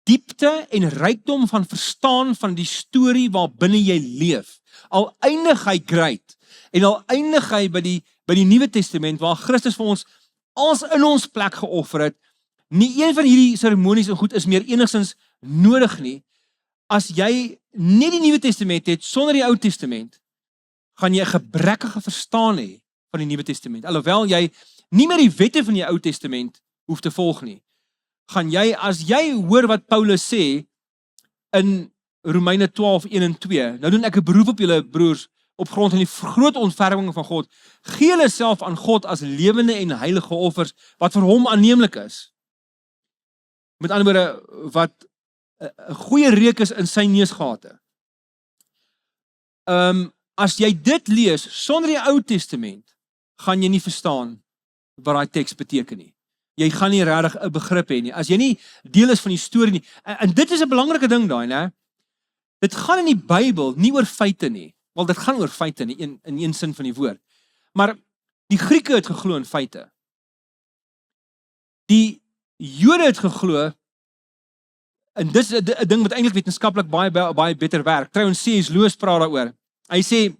diepte en rykdom van verstaan van die storie waarbinne jy leef. Al eindig hy great, en al eindig hy by die Nuwe Testament, waar Christus vir ons als in ons plek geoffer het, nie een van hierdie seremonies en goed is meer enigstens nodig nie. As jy net die Nuwe Testament het, sonder die Ou Testament, gaan jy 'n gebrekkige verstaan hê van die Nuwe Testament. Alhoewel jy nie meer die wette van die Ou Testament hoef te volg nie, gaan jy, as jy hoor wat Paulus sê in Romeine 12:1 en 2, nou doen ek 'n beroep op julle broers, op grond van die groot ontferming van God, gee julle self aan God as lewende en heilige offers, wat vir hom aanneemlik is. Met ander woorde, wat 'n goeie reuk is in sy neusgate. As jy dit lees sonder die Ou Testament, gaan jy nie verstaan wat daai teks beteken nie. Jy gaan nie regtig 'n begrip hê nie. As jy nie deel is van die storie nie. En dit is 'n belangrike ding daai, né? Dit gaan in die Bybel nie oor feite nie. Wel, dit gaan oor feite nie in een sin van die woord. Maar die Grieke het geglo in feite. Die Jode het geglo, en dis 'n ding wat eintlik wetenskaplik baie beter werk. Trouwens, C.S. Lewis praat daaroor. Hy sê,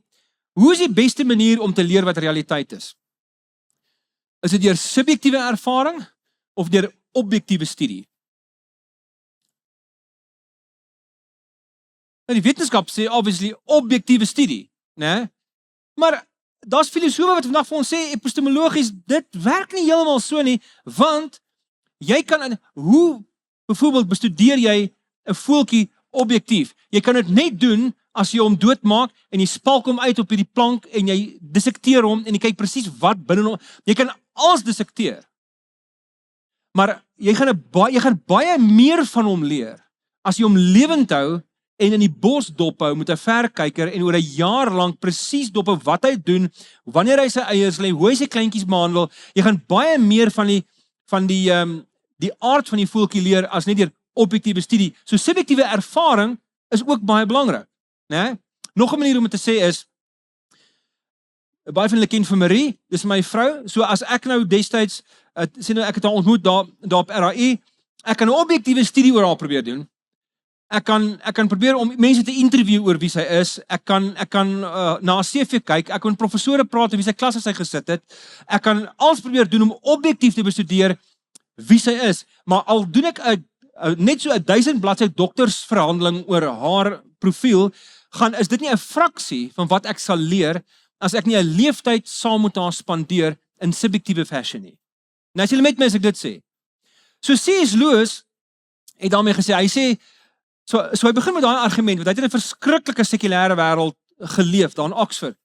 hoe is die beste manier om te leer wat realiteit is? Is dit deur subjektiewe ervaring of deur objektiewe studie? Nou, die wetenskap sê obviously objektiewe studie, né? Maar daar's filosofe wat vandag vir ons sê epistemologies, dit werk nie heeltemal so nie, want jy kan, hoe byvoorbeeld bestudeer jy 'n voeltjie objektief? Jy kan dit net doen as jy hom doodmaak en jy spalk hom uit op hierdie plank en jy dissekteer hom en jy kyk presies wat binne hom. Jy kan alles dissekteer. Maar jy gaan baie meer van hom leer as jy hom lewend hou en in die bos dophou met 'n verkyker en oor 'n jaar lank presies dophou wat hy doen, wanneer hy sy eiers lê, hoe hy sy kleintjies behandel. Jy gaan baie meer van die aard van die voeltjie leer as net deur objektiewe studie. So subjektiewe ervaring is ook baie belangrik, né? Nog 'n manier om dit te sê is, baie van julle ken vir Marie, dis my vrou. So as ek nou destyds sien nou ek het haar ontmoet daar op RAI, ek kan 'n objektiewe studie oor haar probeer doen. Ek kan probeer om mense te interview oor wie sy is. Ek kan na haar CV kyk. Ek kan met professore praat oor wie sy klasse sy gesit het. Ek kan alles probeer doen om objektief te bestudeer wie sy is. Maar al doen ek net so 1000 bladsy doktersverhandeling oor haar profiel, is dit nie 'n fraksie van wat ek sal leer as ek nie 'n leeftyd saam met haar spandeer in subjektiewe fashion nie. Nou as julle met my as ek dit sê. So C.S. Lewis het daarmee gesê, hy sê, so hy begin met daai argument, want hy het in 'n verskriklike sekulêre wêreld geleef, daar in Oxford.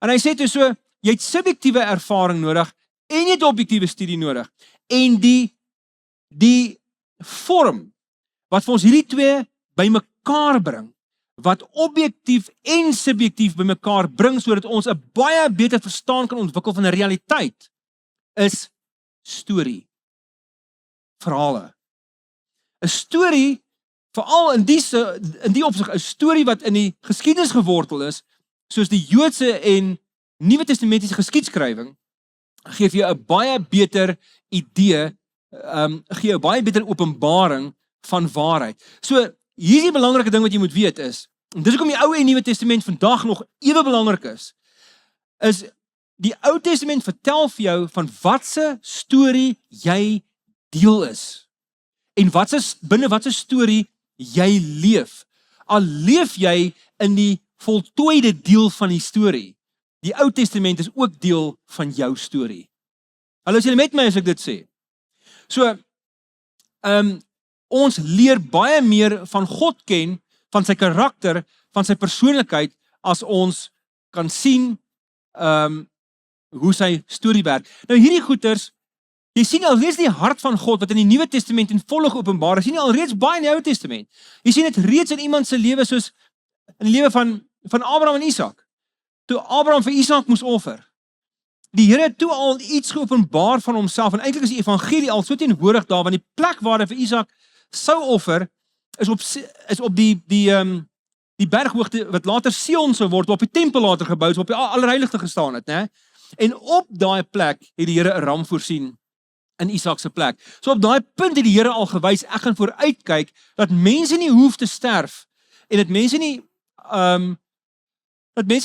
En hy sê toe so, jy het subjektiewe ervaring nodig, en jy het objektiewe studie nodig. En die vorm, wat vir ons hierdie twee bymekaar bring, wat objektief en subjektief bymekaar bring, sodat ons 'n baie beter verstaan kan ontwikkel van 'n realiteit, is storie. Verhale. 'n Storie, veral in die opsig, 'n storie wat in die geskiedenis gewortel is, soos die Joodse en Nuwe Testamentiese geskiedskrywing, gee vir jou 'n baie beter idee, gee jou 'n baie beter openbaring van waarheid. So, hier is die belangrike ding wat jy moet weet is, en dis hoekom die Ou en Nuwe Testament vandag nog ewe belangrik is die Ou Testament vertel vir jou van watse storie jy deel is. En binne watse storie jy leef. Al leef jy in die voltooide deel van die storie. Die Ou Testament is ook deel van jou storie. Hallo, is julle met my as ek dit sê? So, ons leer baie meer van God ken, van sy karakter, van sy persoonlikheid, as ons kan sien hoe sy storie werk. Nou hierdie goeters, jy sien alreeds die hart van God wat in die Nuwe Testament in volle geopenbaar is. Jy sien alreeds baie in die Ou Testament. Jy sien dit reeds in iemand se lewe, soos in die lewe van Abraham en Isak. Toe Abraham vir Isak moes offer. Die Here het toe al iets geopenbaar van homself, en eintlik is die evangelie al so teenwoordig daar, want die plek waar hy vir Isak sou offer, is op die berghoogte wat later Sion sou word, op die tempel later gebou, op die Allerheiligste gestaan het, né? En op daai plek het die Here 'n ram voorsien in Isak se plek. So op daai punt het die Here al gewys, ek gaan vooruitkyk dat mense nie hoef te sterf en dat mense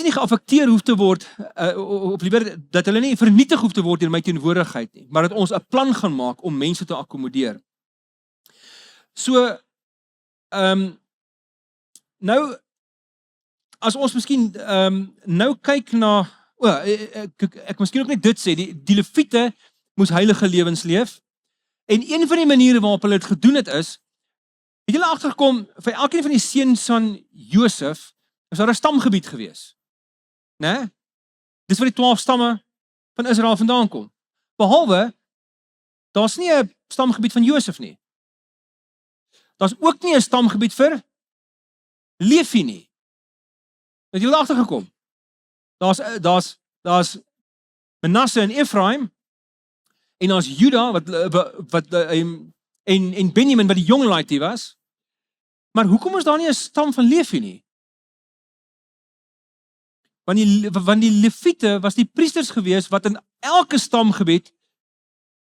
nie geaffekteer hoef te word of liewer dat hulle nie vernietig hoef te word in my teenwoordigheid nie, maar dat ons 'n plan gaan maak om mense te akkommodeer. So nou as ons miskien nou kyk na ek miskien ook net dit sê, die Lewiete moes heilige lewens leef en een van die maniere waarop hulle dit gedoen het is, het julle agtergekom vir elkeen van die seuns van Josef is daar 'n stamgebied gewees. Né? Dis waar die 12 stamme van Israel vandaan kom. Behalwe daar's nie 'n stamgebied van Josef nie. Daar's ook nie 'n stamgebied vir Levi nie. Het julle agtergekom? Daar's Manasse en Ephraim en daar's Juda en Benjamin wat die jong laaitie was. Maar hoekom is daar nie 'n stam van Levi nie? Want die Lewiete was die priesters gewees wat in elke stamgebied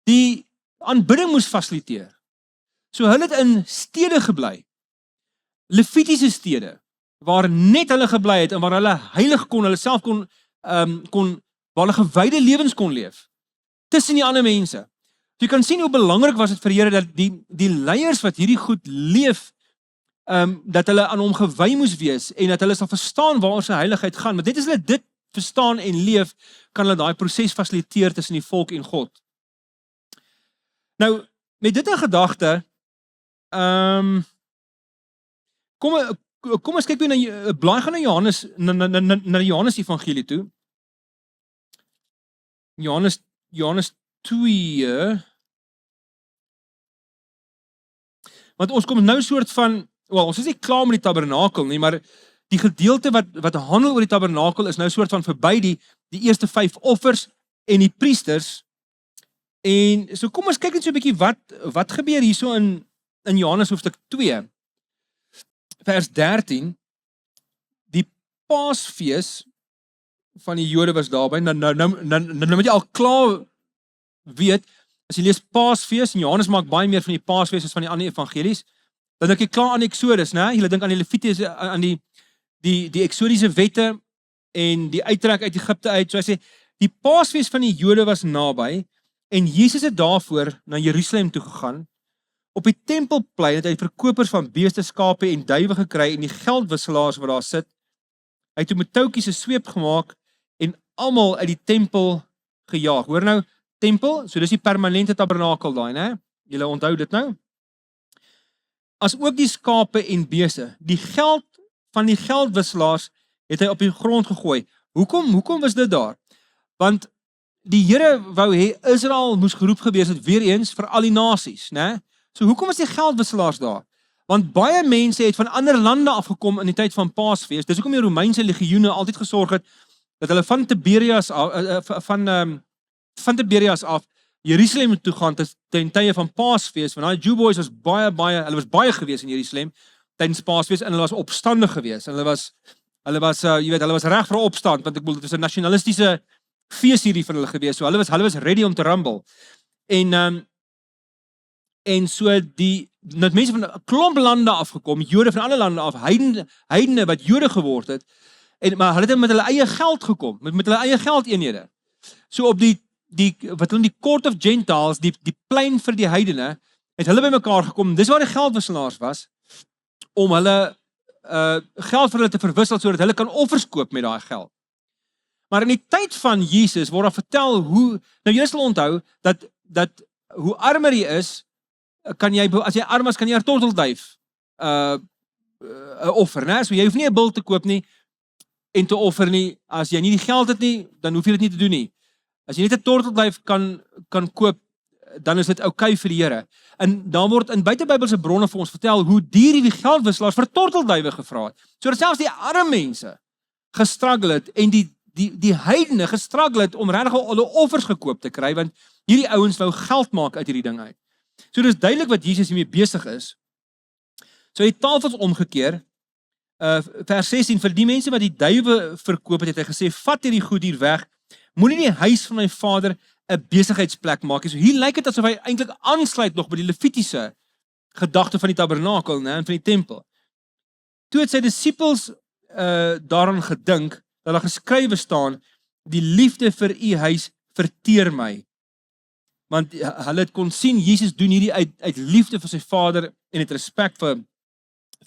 die aanbidding moes fasiliteer. So hulle het in stede gebly. Lewitiese stede waar net hulle gebly het en waar hulle heilig kon, hulle self kon waar hulle gewyde lewens kon leef tussen die ander mense. So jy kan sien hoe belangrik was dit vir die Here dat die leiers wat hierdie goed leef dat hulle aan hom gewy moes wees en dat hulle sal verstaan waar sy heiligheid gaan. Want net as hulle dit verstaan en leef, kan hulle daai proses fasiliteer tussen die volk en God. Nou, met dit in gedagte, kom ons kyk weer na blaai gaan na Johannes na die Johannes Evangelie toe. Johannes 2. Want ons kom nou soort van ons is nie klaar met die tabernakel nie, maar die gedeelte wat handel oor die tabernakel is nou soort van verby die eerste 5 offers en die priesters. En so kom ons kyk net so 'n bietjie wat gebeur hierso in Johannes hoofstuk 2. Vers 13. Die Paasfees van die Jode was daarby. Nou moet jy al klaar weet, as jy lees Paasfees en Johannes maak baie meer van die Paasfees as van die ander evangelies. Dan dink ek klaar aan Exodus, né? Julle dink aan die Lewiete, aan die Eksodiese wette en die uittrek uit Egipte uit. So hy sê, die Paasfees van die Jode was naby en Jesus het daarvoor na Jerusalem toe gegaan. Op die tempelplein het hy verkopers van beeste, skape en duwe gekry en die geldwisselaars wat daar sit. Hy het toe met touwtjies 'n sweep gemaak en almal uit die tempel gejaag. Hoor nou, tempel, so dis die permanente tabernakel daai, né? Julle onthou dit nou? As ook die skape en beeste. Die geld van die geldwisselaars het hy op die grond gegooi. Hoekom was dit daar? Want die Here wou hê Israel moes geroep gewees het weer eens vir al die nasies, né? So hoekom was die geldwisselaars daar? Want baie mense het van ander lande afgekom in die tyd van Paasfees. Dis hoekom die Romeinse legioene altyd gesorg het dat hulle van Tiberias af Jerusalem toe gaan ten tye van Paasfees, want daai Jew boys was hulle was baie gewees in Jerusalem tydens Paasfees en hulle was opstandig gewees. Hulle was reg vir 'n opstand, want ek bedoel dit was 'n nasionalistiese fees hierdie van hulle gewees. So hulle was ready om te rumble. En so dat mense van 'n klomp lande afgekom, Jode van alle lande af, heidene wat Jode geword het, maar hulle het met hulle eie geld gekom, met hulle eie geldeenhede. So op wat hulle die Court of Gentiles, die plein vir die heidene, het hulle bymekaar gekom. Dis waar die geldwisselaars was om hulle geld vir hulle te verwissel sodat hulle kan offers koop met daai geld. Maar in die tyd van Jesus word daar vertel hoe jy sal onthou dat hoe armer jy is, as jy arm is, kan jy 'n tortelduif offer, né? So jy hoef nie 'n bul te koop nie en te offer nie. As jy nie die geld het nie, dan hoef jy dit nie te doen nie. As jy net 'n tortelduif kan koop, dan is dit oukei vir die Here. En dan word in buitebybelse bronne vir ons vertel hoe die geldwisselaars vir tortelduwe gevra het. Sodat selfs die arme mense gestruggle het en die heidene gestruggle het om regtig hulle offers gekoop te kry, want hierdie ouens wou geld maak uit hierdie ding uit. So dis duidelik wat Jesus hiermee besig is. So die tafels omgekeer, vers 16, vir die mense wat die duwe verkoop het hy gesê, vat hierdie goed hier weg, moenie die huis van my vader 'n besigheidsplek maak nie. So hier lyk dit asof hy eintlik aansluit nog by die Levitiese gedagte van die tabernakel, né, en van die tempel. Toe het sy disippels daaraan gedink dat daar geskrywe staan, die liefde vir u huis verteer my. Want hulle het kon sien Jesus doen hierdie uit liefde vir sy Vader en uit respek vir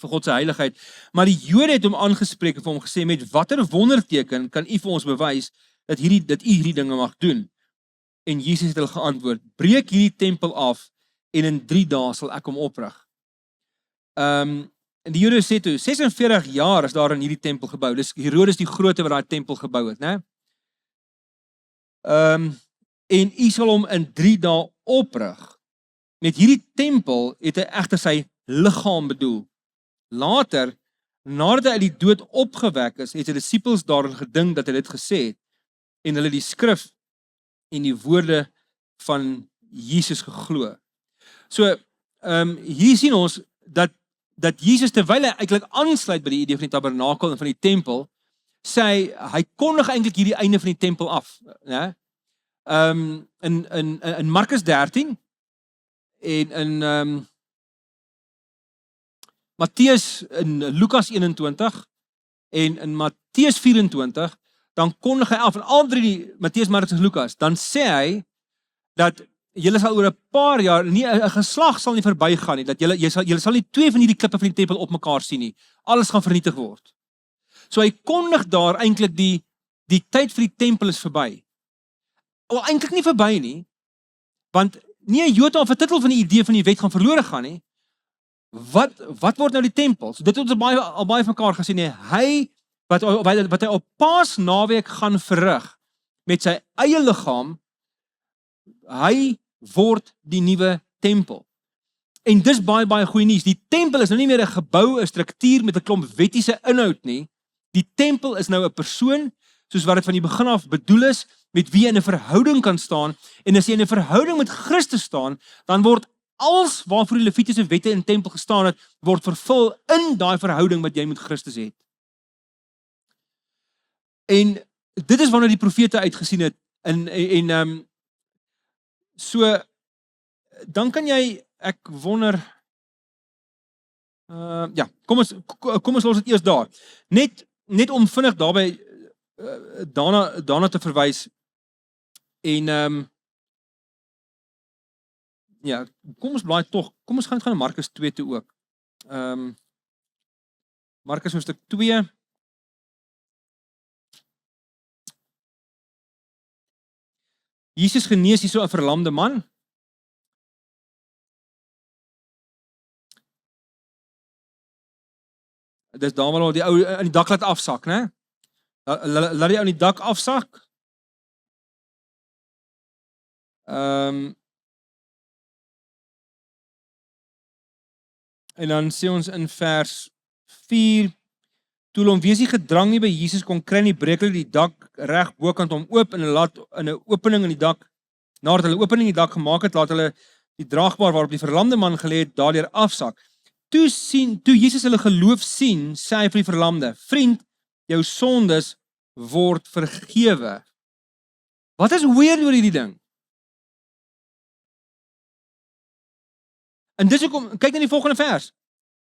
God se heiligheid. Maar die Jode het hom aangespreek en vir hom gesê, met watter wonderteken kan u vir ons bewys dat u hierdie dinge mag doen? En Jesus het hulle geantwoord, breek hierdie tempel af en in 3 dae sal ek hom oprig. En die Jode sê toe, 46 jaar is daar in hierdie tempel gebou. Dis Herodes die Grote wat daai tempel gebou het, né? En u sal hom in 3 dae oprig. Met hierdie tempel het hy egter sy liggaam bedoel. Later, nadat hy uit die dood opgewek is, het sy disippels daarin gedink dat hy dit gesê het, en hulle die skrif en die woorde van Jesus geglo. So, hier sien ons dat Jesus, terwyl hy eintlik aansluit by die idee van die tabernakel en van die tempel, sê hy kondig eintlik hierdie einde van die tempel af, né? In Markus 13 en in Matteus, in Lukas 21 en in Matteus 24, dan kondig hy af, en al drie, Matteus, Markus en Lukas, dan sê hy dat julle sal oor 'n paar jaar, nie 'n geslag sal nie verbygaan nie, dat julle sal nie 2 van hierdie klippe van die tempel op mekaar sien nie. Alles gaan vernietig word. So hy kondig daar eintlik die tyd vir die tempel is verby. Wel eintlik nie verby nie, want nie 'n jota of 'n titel van die idee van die wet gaan verlore gaan nie. Wat word nou die tempel? So dit het ons al baie van mekaar gesien nie. Hy wat hy op Paasnaweek gaan verrig met sy eie liggaam, hy word die nuwe tempel. En dis baie goeie nuus. Die tempel is nou nie meer 'n gebou, 'n struktuur met 'n klomp wettiese inhoud nie. Die tempel is nou 'n persoon, soos wat dit van die begin af bedoel is, met wie jy in 'n verhouding kan staan. En as jy in 'n verhouding met Christus staan, dan word alles waarvoor die Levitiese wette in tempel gestaan het, word vervul in daai verhouding wat jy met Christus het. En dit is wanneer die profete uitgesien het. So, dan kan jy, ek wonder, ja, kom ons los dit eers daar. Net om vinnig daarby daarna te verwys. En ja, kom ons blaai tog. Kom ons gaan na Markus 2 toe ook. Markus hoofstuk 2. Jesus genees hier so 'n verlamde man. Dis daar waar die ou in die dak laat afsak, né? Laat die ou in die dak afsak. En dan sê ons in vers 4, toe hom wees die gedrang nie by Jesus kon kry nie, breek hulle die dak reg bokant hom oop en hulle laat in 'n opening in die dak, nadat hulle 'n opening in die dak gemaak het, laat hulle die draagbaar waarop die verlamde man gelê het, daardeur afsak. Toe Jesus hulle geloof sien, sê hy vir die verlamde, vriend, jou sondes word vergewe. Wat is weird oor hierdie ding? En dis hoekom, kyk na die volgende vers.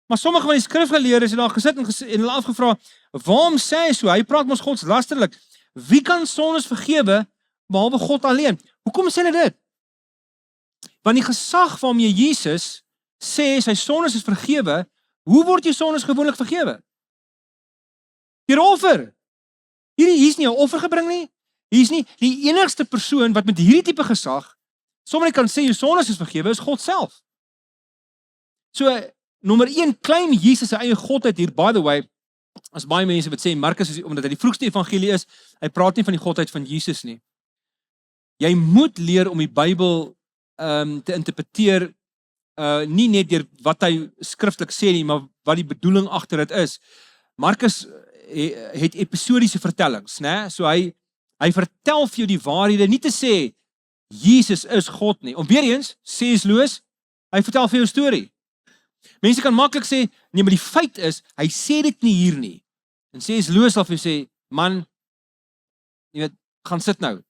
Maar sommige van die skrifgeleerdes het daar gesit en hulle afgevra, waarom sê hy so? Hy praat mos godslasterlik. Wie kan sondes vergewe behalwe God alleen? Hoekom sê hulle dit? Want die gesag waarmee Jesus sê sy sondes is vergewe, hoe word jou sondes gewoonlik vergewe? Deur offer. Hier is nie 'n offer gebring nie. Hier is nie die enigste persoon wat met hierdie tipe gesag sommer kan sê jou sondes is vergewe, is God self. So, nommer 1, claim Jesus sy eie godheid hier, by the way, as baie mense wat sê, Markus is, omdat hy die vroegste evangelie is, hy praat nie van die godheid van Jesus nie. Jy moet leer om die Bybel te interpreteer, nie net deur wat hy skriftelik sê nie, maar wat die bedoeling agter dit is. Markus het episodiese vertellings, né? So hy vertel vir jou die waarhede, nie te sê, Jesus is God nie. Om weer eens, C.S. Lewis, hy vertel vir jou 'n storie. Mense kan maklik sê, nee, maar die feit is, hy sê dit nie hier nie. En C.S. Lewis sal vir jou sê, man, jy weet, gaan sit nou.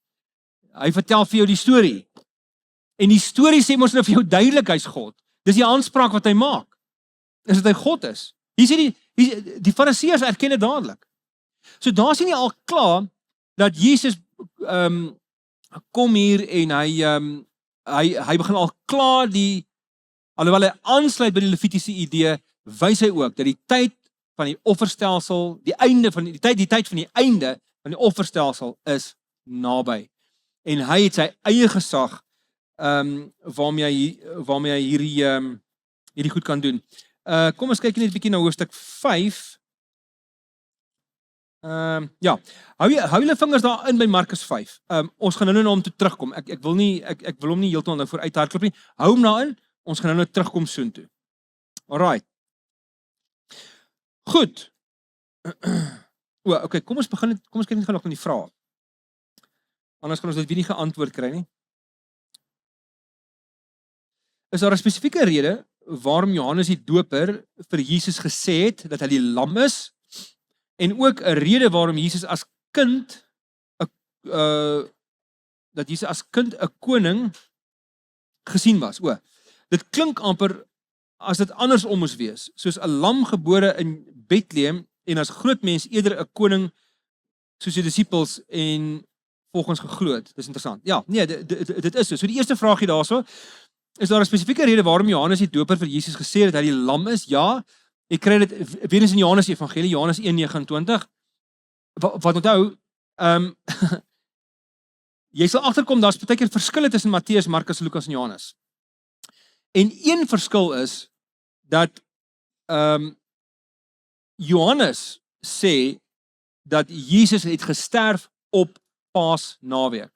hy vertel vir jou die storie. En die storie sê mos nou vir jou duidelik hy's God. Dis die aanspraak wat hy maak. Is dat hy God is. Hier sê die Fariseërs erken dit dadelik. So daar sien jy al klaar dat Jesus kom hier en hy begin al klaar alhoewel hy aansluit by die Levitiese idee, wys hy ook dat die tyd van die offerstelsel, die tyd van die einde van die offerstelsel is naby. En hy het sy eie gesag waarmee hy hierdie goed kan doen. Kom ons kyk net 'n bietjie na hoofstuk 5. Ja, hou julle vingers daar in by Markus 5. Ons gaan nou na hom toe terugkom. Ek wil hom nie heeltemal nou vooruit hardloop nie. Hou hom daarin. Ons gaan nou terugkom soontoe. Alright. Goed. Okay, kom ons kyk net gou nog na die vrae. Anders gaan ons dit weer nie geantwoord kry nie. Is daar 'n spesifieke rede waarom Johannes die Doper vir Jesus gesê het dat hy die lam is? En ook 'n rede waarom Jesus as kind 'n koning gesien was. Dit klink amper as dit andersom moes wees, soos 'n lam gebore in Bethlehem en as groot mens eerder 'n koning soos die disippels en volgens geglo het. Dis interessant. Ja, nee, dit is so. So die eerste vraagie daarso, is daar 'n spesifieke rede waarom Johannes die Doper vir Jesus gesê het dat hy die lam is? Ja. Ek kry dit weer eens in Johannes Evangelie, Johannes 1:29. Wat onthou, jy sal agterkom daar's baie keer verskille tussen Matteus, Markus, Lukas en Johannes. En een verskil is dat Johannes sê dat Jesus het gesterf op Paasnaweek.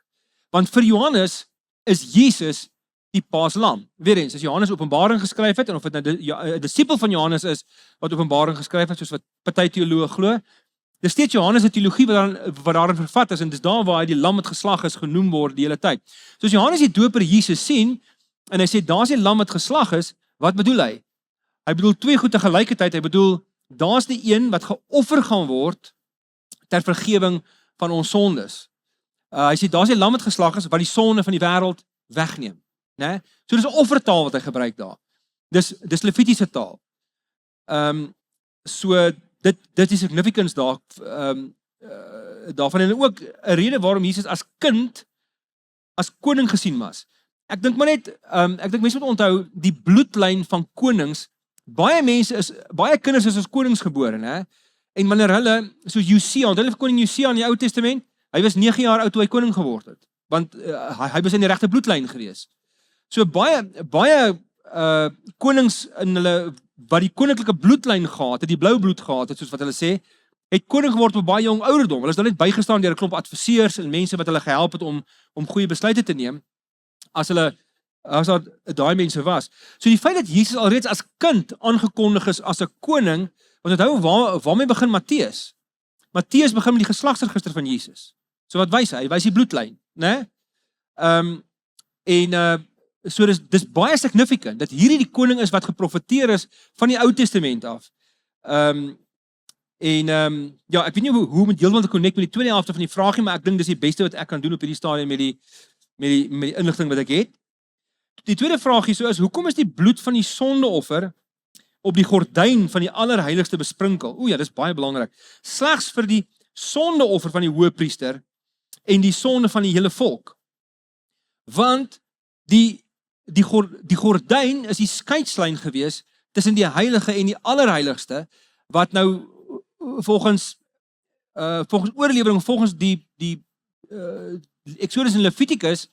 Want vir Johannes is Jesus die Paaslam. Weerens, as Johannes Openbaring geskryf het en of dit nou 'n disipel van Johannes is wat Openbaring geskryf het, soos wat party teoloë glo, dis steeds Johannes se teologie wat daarin vervat is en dis daar waar hy die lam wat geslag is genoem word die hele tyd. So as Johannes die Doper Jesus sien en hy sê daar's die lam wat geslag is, wat bedoel hy? Hy bedoel twee goed te gelykertyd. Hy bedoel daar's die een wat geoffer gaan word ter vergifnis van ons sondes. Hy sê daar's die lam wat geslag is wat die sonde van die wêreld wegneem. Né? So dis 'n offertaal wat hy gebruik daar. Dis Levitiese taal. So dit is die significance daar daarvan en ook 'n rede waarom Jesus as kind as koning gesien was. Ek dink mense moet onthou die bloedlyn van konings. Baie kinders is as konings gebore, né? En wanneer hulle so Josia, onthou vir koning Josia in die Ou Testament, hy was 9 jaar oud toe hy koning geword het, want hy was in die regte bloedlyn gewees. So baie konings in hulle wat die koninklike bloedlyn gehad het, die blou bloed gehad het, soos wat hulle sê, het koning geword op baie jong ouderdom. Hulle is dan net bygestaan deur 'n klomp adviseurs en mense wat hulle gehelp het om goeie besluite te neem as daar daai mense was. So die feit dat Jesus alreeds as kind aangekondig is as 'n koning, want onthou waarmee begin Matteus? Matteus begin met die geslagsregister van Jesus. So wat wys hy? Hy wys die bloedlyn, né? So dis baie significant dat hierdie die koning is wat geprofeteer is van die Ou Testament af. Ja, ek weet nie hoe om heeltemal te connect met die tweede helfte van die vraagie, maar ek dink dis die beste wat ek kan doen op hierdie stadium met die inligting wat ek het. Die tweede vraagie so is, hoekom is die bloed van die sondeoffer op die gordyn van die allerheiligste besprinkel? Ja, dis baie belangrik. Slegs vir die sondeoffer van die hoëpriester en die sonde van die hele volk. Want die gordyn is die skeidslyn gewees tussen die heilige en die allerheiligste, wat nou volgens oorlewering, volgens die Exodus en Levitikus,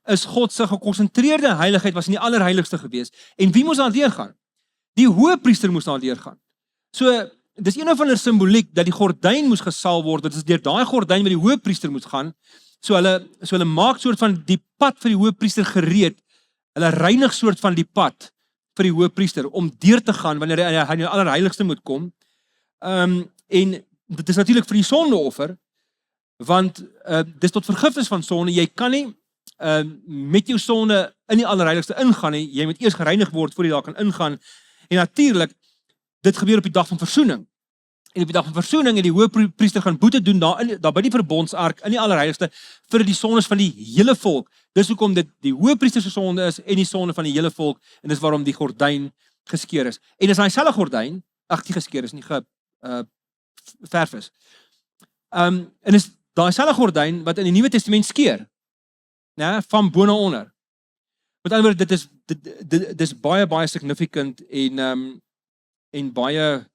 is God se gekonsentreerde heiligheid was in die allerheiligste gewees. En wie moes daar deurgaan? Die hoëpriester moes daar deurgaan. So, dis een of ander simboliek dat die gordyn moes gesaal word, dit is deur daai gordyn met die hoëpriester moet gaan. So hulle maak soort van die pad vir die hoëpriester gereed. Hulle reinig soort van die pad vir die hoëpriester om deur te gaan wanneer hy in die allerheiligste moet kom. En dit is natuurlik vir die sondeoffer, want dis tot vergifnis van sonde. Jy kan nie met jou sonde in die allerheiligste ingaan nie. Jy moet eers gereinig word voor jy daar kan ingaan. En natuurlik, dit gebeur op die dag van versoening. En op die dag van versoening het die hoëpriester gaan boete doen daar by die verbondsark in die allerheiligste vir die sondes van die hele volk. Dis hoekom dit die hoëpriester se sonde is en die sonde van die hele volk en dis waarom die gordyn geskeur is. En is daai selfe gordyn, nie geskeur is nie, verf is. En is daai selfe gordyn wat in die Nuwe Testament skeur, né, van bo na onder. Met ander woorde, dit is baie significant en baie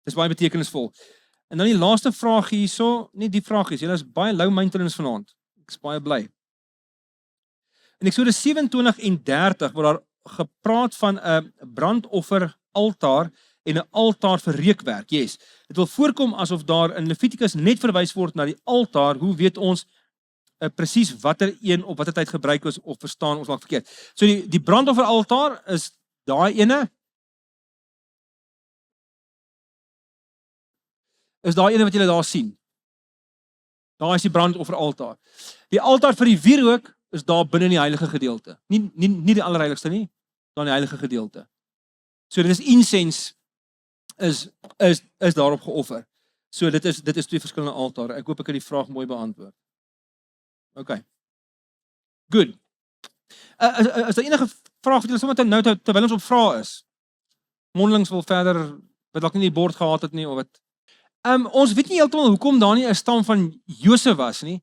betekenisvol. En dan die laaste vraag hierso, nie die vraag is, julle is baie low maintenance vanaand. Ek is baie bly. In Eksodus 27 en 30 word daar gepraat van 'n brandoffer altaar en 'n altaar vir reukwerk. Yes. Dit wil voorkom asof daar in Levitikus net verwys word na die altaar. Hoe weet ons presies watter een op watter tyd gebruik is of verstaan ons dalk verkeerd? So die brandoffer altaar is daai ene. Is daai ene wat julle daar sien. Daar is die brandoffer altaar. Die altaar vir die wierook is daar binne in die heilige gedeelte. Nie die allerheiligste nie, daar in die heilige gedeelte. So dit is incense is daarop geoffer. So dit is twee verskillende altare. Ek hoop ek het die vraag mooi beantwoord. Okay. Good. As daar enige vraag wat julle sommer nou terwyl ons op vrae is. Mondelings wil verder wat dalk nie die bord gehad het nie of wat. Ons weet nie heeltemal hoekom daar nie 'n stam van Josef was nie.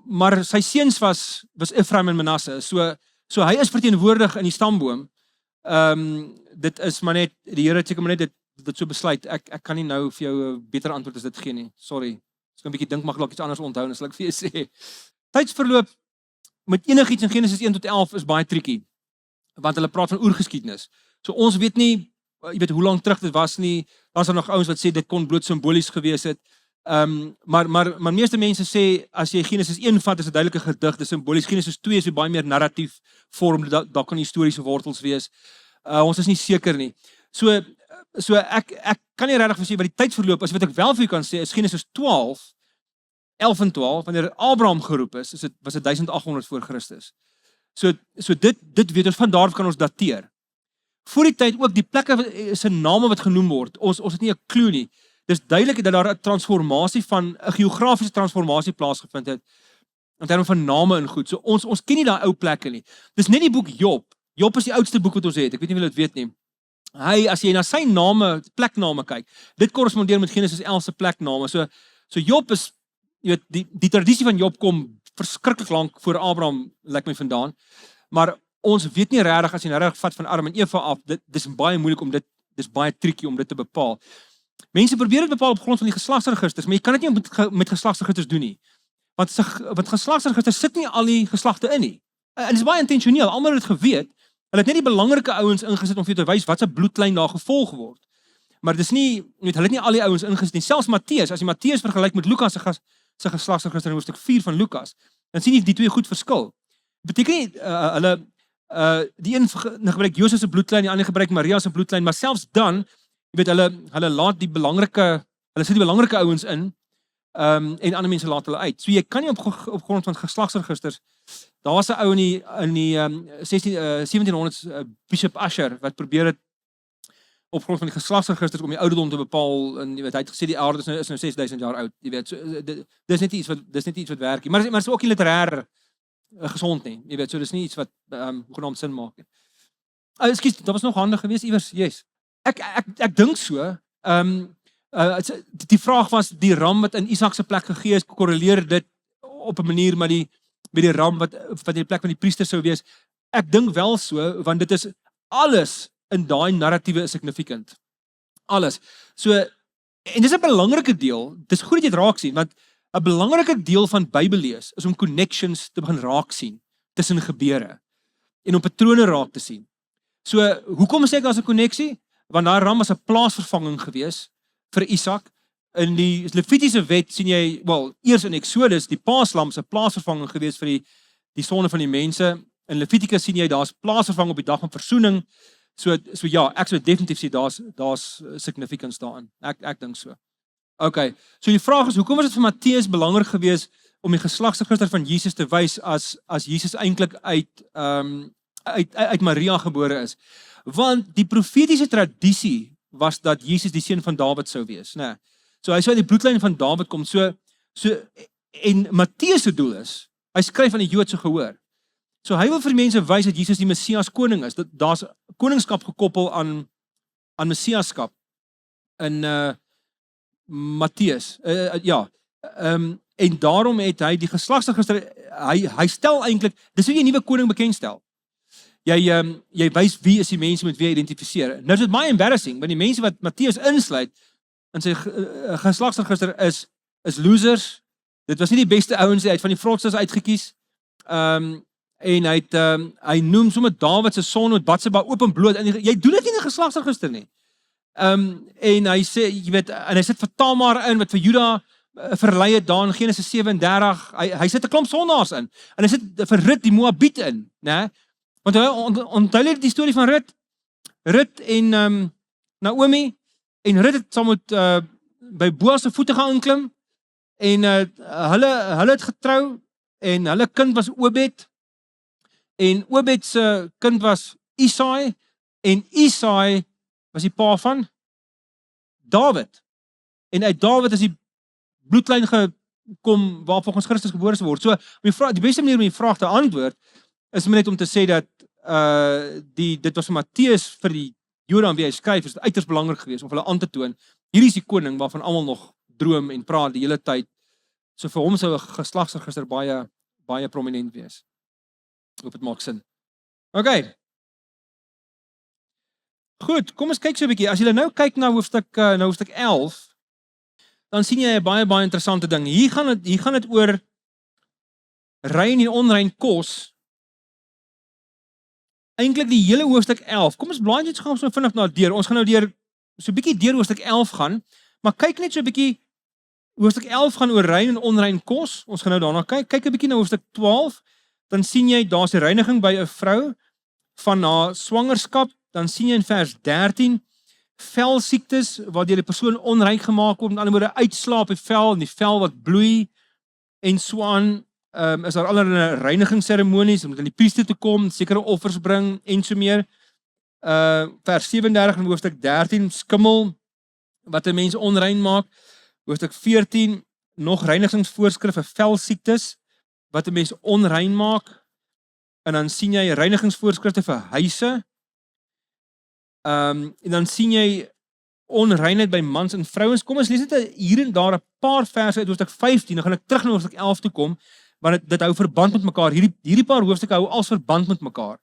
Maar sy seuns was Efraim en Manasse. So hy is verteenwoordig in die stamboom. Dit is maar net die Here het seker maar net dit so besluit. Ek kan nie nou vir jou 'n beter antwoord as dit gee nie. Sorry. Ek kan 'n bietjie dink mag dalk iets anders onthou en sal ek vir jou sê. Tydsverloop met enigiets in Genesis 1 tot 11 is baie tricky. Want hulle praat van oergeskiedenis. So ons weet nie, jy weet hoe lank terug dit was nie. Daar's nog ouens wat sê dit kon bloot simbolies gewees het. Maar meeste mense sê as jy Genesis 1 vat is 'n duidelike gedig, dis simbolies. Genesis 2 is baie meer narratief vorm, daar kan historiese wortels wees. Ons is nie seker nie. So ek kan nie regtig vir sê wat die tyd verloop is. Wat ek wel vir jou kan sê is Genesis 12, 11 en 12 wanneer Abraham geroep is, was dit 1800 voor Christus. So dit weet ons van daar kan ons dateer. Voor die tyd ook die plekke se name wat genoem word. Ons het nie 'n klou nie. Dis duidelik dat daar 'n transformasie van 'n geografiese transformasie plaasgevind het in terme van name en goed. So ons ken nie daai ou plekke nie. Dis net die boek Job. Job is die oudste boek wat ons het. Ek weet nie of julle dit weet nie. As jy na sy name, plekname kyk, dit korrespondeer met Genesis 11 se plekname. So Job is, jy weet, die tradisie van Job kom verskriklik lank voor Abraham, lyk my vandaan. Maar ons weet nie regtig as jy nou reg vat van Adam en Eva af, dis baie moeilik om dis baie tricky om dit te bepaal. Mense probeer dit bepaal op grond van die geslagsregisters, maar jy kan dit nie met geslagsregisters doen nie. Want geslagsregisters sit nie al die geslagte in nie. En dit is baie intentioneel, almal het dit geweet. Hulle het net die belangrike ouens ingesit om vir jou te wys wat se bloedlyn daar gevolg word. Maar dis nie, hulle het nie al die ouens ingesit nie. Selfs Matteus, as jy Matteus vergelyk met Lukas se geslagsregister in hoofstuk 4 van Lukas, dan sien jy die twee goed verskil. Beteken nie hulle die een gebruik Josef se bloedlyn, die ander gebruik Maria se bloedlyn, maar selfs dan, jy weet hulle laat hulle sit die belangrike ouens in, en ander mense laat hulle uit. So jy kan nie op grond van geslagsregisters. Daar's 'n ou in die 1700s Bishop Usher wat probeer het op grond van die geslagsregisters om die ouderdom te bepaal en jy weet hy het gesê die aarde is nou 6000 jaar oud. Jy weet so dis net iets wat werk nie. Maar is ook nie literêr gesond nie. Jy weet so dis nie iets wat genoem sin maak nie. Ekskuus, dit was nog handig geweest iewers. Yes. Ek dink so. Die vraag was die ram wat in Isak se plek gegee is, korreleer dit op 'n manier met die ram wat in die plek van die priester sou wees. Ek dink wel so, want dit is alles in daai narratiewe is significant. Alles. So en dis 'n belangrike deel. Dis goed dat jy dit raak sien, want 'n belangrike deel van Bybel lees is om connections te begin raak sien tussen gebeure en om patrone raak te sien. So hoekom sê ek daar's 'n koneksie? Want daai ram was 'n plaasvervanging gewees vir Isak. In die Levitiese wet sien jy, eers in Exodus, die paaslam se plaasvervanging gewees vir die sonde van die mense. In Levitikus sien jy daar's plaasvervanging op die dag van versoening. So ja, ek sou definitief sê daar's significance daarin. Ek dink so. Okay. So die vraag is, hoekom was dit vir Matteus belangrik geweest om die geslagsregister van Jesus te wys as Jesus eintlik uit Maria gebore is? Want die profetiese tradisie was dat Jesus die seun van Dawid sou wees, né? So hy sou uit die bloedlyn van Dawid kom. So en Matteus se doel is, hy skryf aan die Joodse gehoor. So hy wil vir mense wys dat Jesus die Messias koning is. Daar's koningskap gekoppel aan Messiaskap in Matteus. En daarom het hy die geslagsregister, hy stel eintlik, dis hoe jy 'n nuwe koning bekendstel. Jy wys wie is die mense met wie jy identifiseer. Nou is dit baie embarrassing, want die mense wat Matteus insluit in sy geslagsregister is losers. Dit was nie die beste ouens, hy het van die frotsers uitgekies. En hy noem sommer Dawid se son met Batseba openbloot. En jy doen dit nie in 'n geslagsregister nie. En hy sê, jy weet, en hy sit vir Tamar in wat vir Juda verlei het daar in Genesis 37. Hy sit 'n klomp sondaars in. En hy sit vir Rut die Moabiet in, né? Want onthou jy die storie van Rut? Rut en Naomi, en Rut het saam met by Boas se voete gaan inklim, en hulle het getrou, en hulle kind was Obed, en Obed se kind was Isaai, en Isaai was die pa van Dawid. En uit Dawid is die bloedlyn gekom waar volgens Christus gebore sou word. So die beste manier om die vraag te antwoord is net om te sê dat dit was vir Matteus, vir die Jode aan wie hy skryf, is dit uiters belangrik geweest om hulle aan te toon. Hierdie is die koning waarvan almal nog droom en praat die hele tyd. So vir hom sou 'n geslagsregister baie prominent wees. Ek hoop dit maak sin. OK. Goed, kom ons kyk so 'n bietjie. As jy nou kyk na hoofstuk 11, dan sien jy 'n baie interessante ding. Hier gaan dit oor rein en onrein kos. Eintlik die hele hoofstuk 11. Kom ons blaai net so vinnig na deur. Ons gaan nou so 'n bietjie deur hoofstuk 11 gaan, maar kyk net so 'n bietjie. Hoofstuk 11 gaan oor rein en onrein kos. Ons gaan nou daarna kyk. Kyk 'n bietjie na hoofstuk 12. Dan sien jy daar's 'n reiniging by 'n vrou van haar swangerskap. Dan sien jy in vers 13 velsiektes waardeur die persoon onrein gemaak word, met ander woorde uitslaap die vel en die vel wat bloei en so aan. Is daar allerlei reinigingsseremonies om aan die priester te kom, sekere offers bring en so meer. Vers 37 in hoofstuk 13 skimmel wat 'n mens onrein maak. Hoofstuk 14 nog reinigingsvoorskrifte vir velsiektes wat 'n mens onrein maak. En dan sien jy reinigingsvoorskrifte vir huise. En dan sien jy onreinheid by mans en vrouens. Kom ons lees net hier en daar 'n paar verse uit hoofstuk 15. Dan gaan ek terug na hoofstuk 11 toe kom, want dit hou verband met mekaar. Hierdie paar hoofstukke hou als verband met mekaar.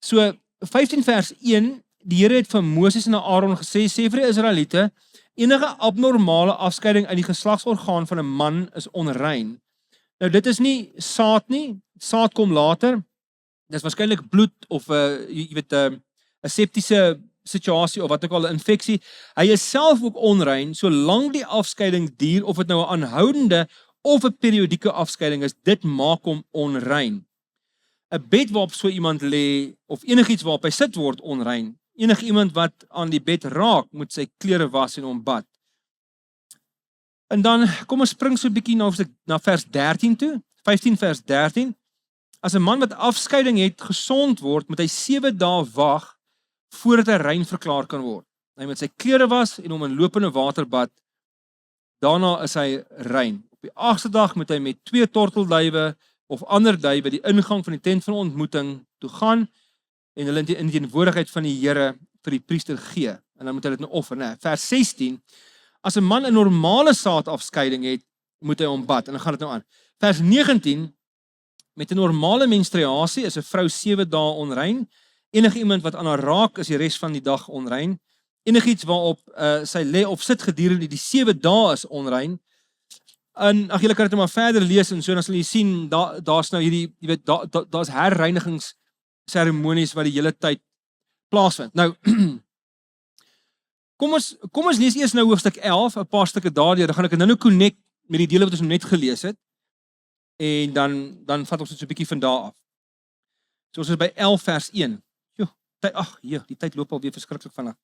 So 15 vers 1, die Here het vir Moses en Aaron gesê, sê vir die Israeliete, enige abnormale afskeiding uit die geslagsorgaan van 'n man is onrein. Nou dit is nie saad nie, saad kom later. Dit is waarskynlik bloed of 'n septiese situasie of wat ook al 'n infeksie. Hy is self ook onrein solank die afskeiding duur, of dit nou 'n aanhoudende of 'n periodieke afskeiding is, dit maak hom onrein. 'n Bed waarop so iemand lê of enigiets waarop hy sit word onrein. Enige iemand wat aan die bed raak, moet sy klere was en hom bad. En dan kom ons spring so 'n bietjie na vers 13 toe. 15 vers 13. As 'n man wat afskeiding het gesond word, moet hy 7 dae wag voordat hy rein verklaar kan word. Hy moet sy klere was en hom in lopende water bad. Daarna is hy rein. Op die 8ste dag moet hy met 2 tortelduwe of ander duwe by die ingang van die tent van ontmoeting toe gaan en hulle in die teenwoordigheid van die Here vir die priester gee. En dan moet hy dit nou offer, né? Vers 16. As 'n man 'n normale saadafskeiding het, moet hy hom bad. En dan gaan dit nou aan. Vers 19. Met 'n normale menstruasie is 'n vrou 7 dae onrein. Enige iemand wat aan haar raak is die res van die dag onrein. Enigiets waarop sy lê of sit gedurende die 7 dae is onrein. En ag julle kan dit maar verder lees en so dan sal jy sien daar's nou hierdie, jy weet, daar's herreinigingsseremonies wat die hele tyd plaasvind. Nou kom ons lees eers nou hoofstuk 11, 'n paar stukke daardeur. Dan gaan ek dit nou connect met die dele wat ons net gelees het. En dan vat ons dit so 'n bietjie van daar af. So ons is by 11 vers 1. Die tyd loop alweer verskriklik vinnig.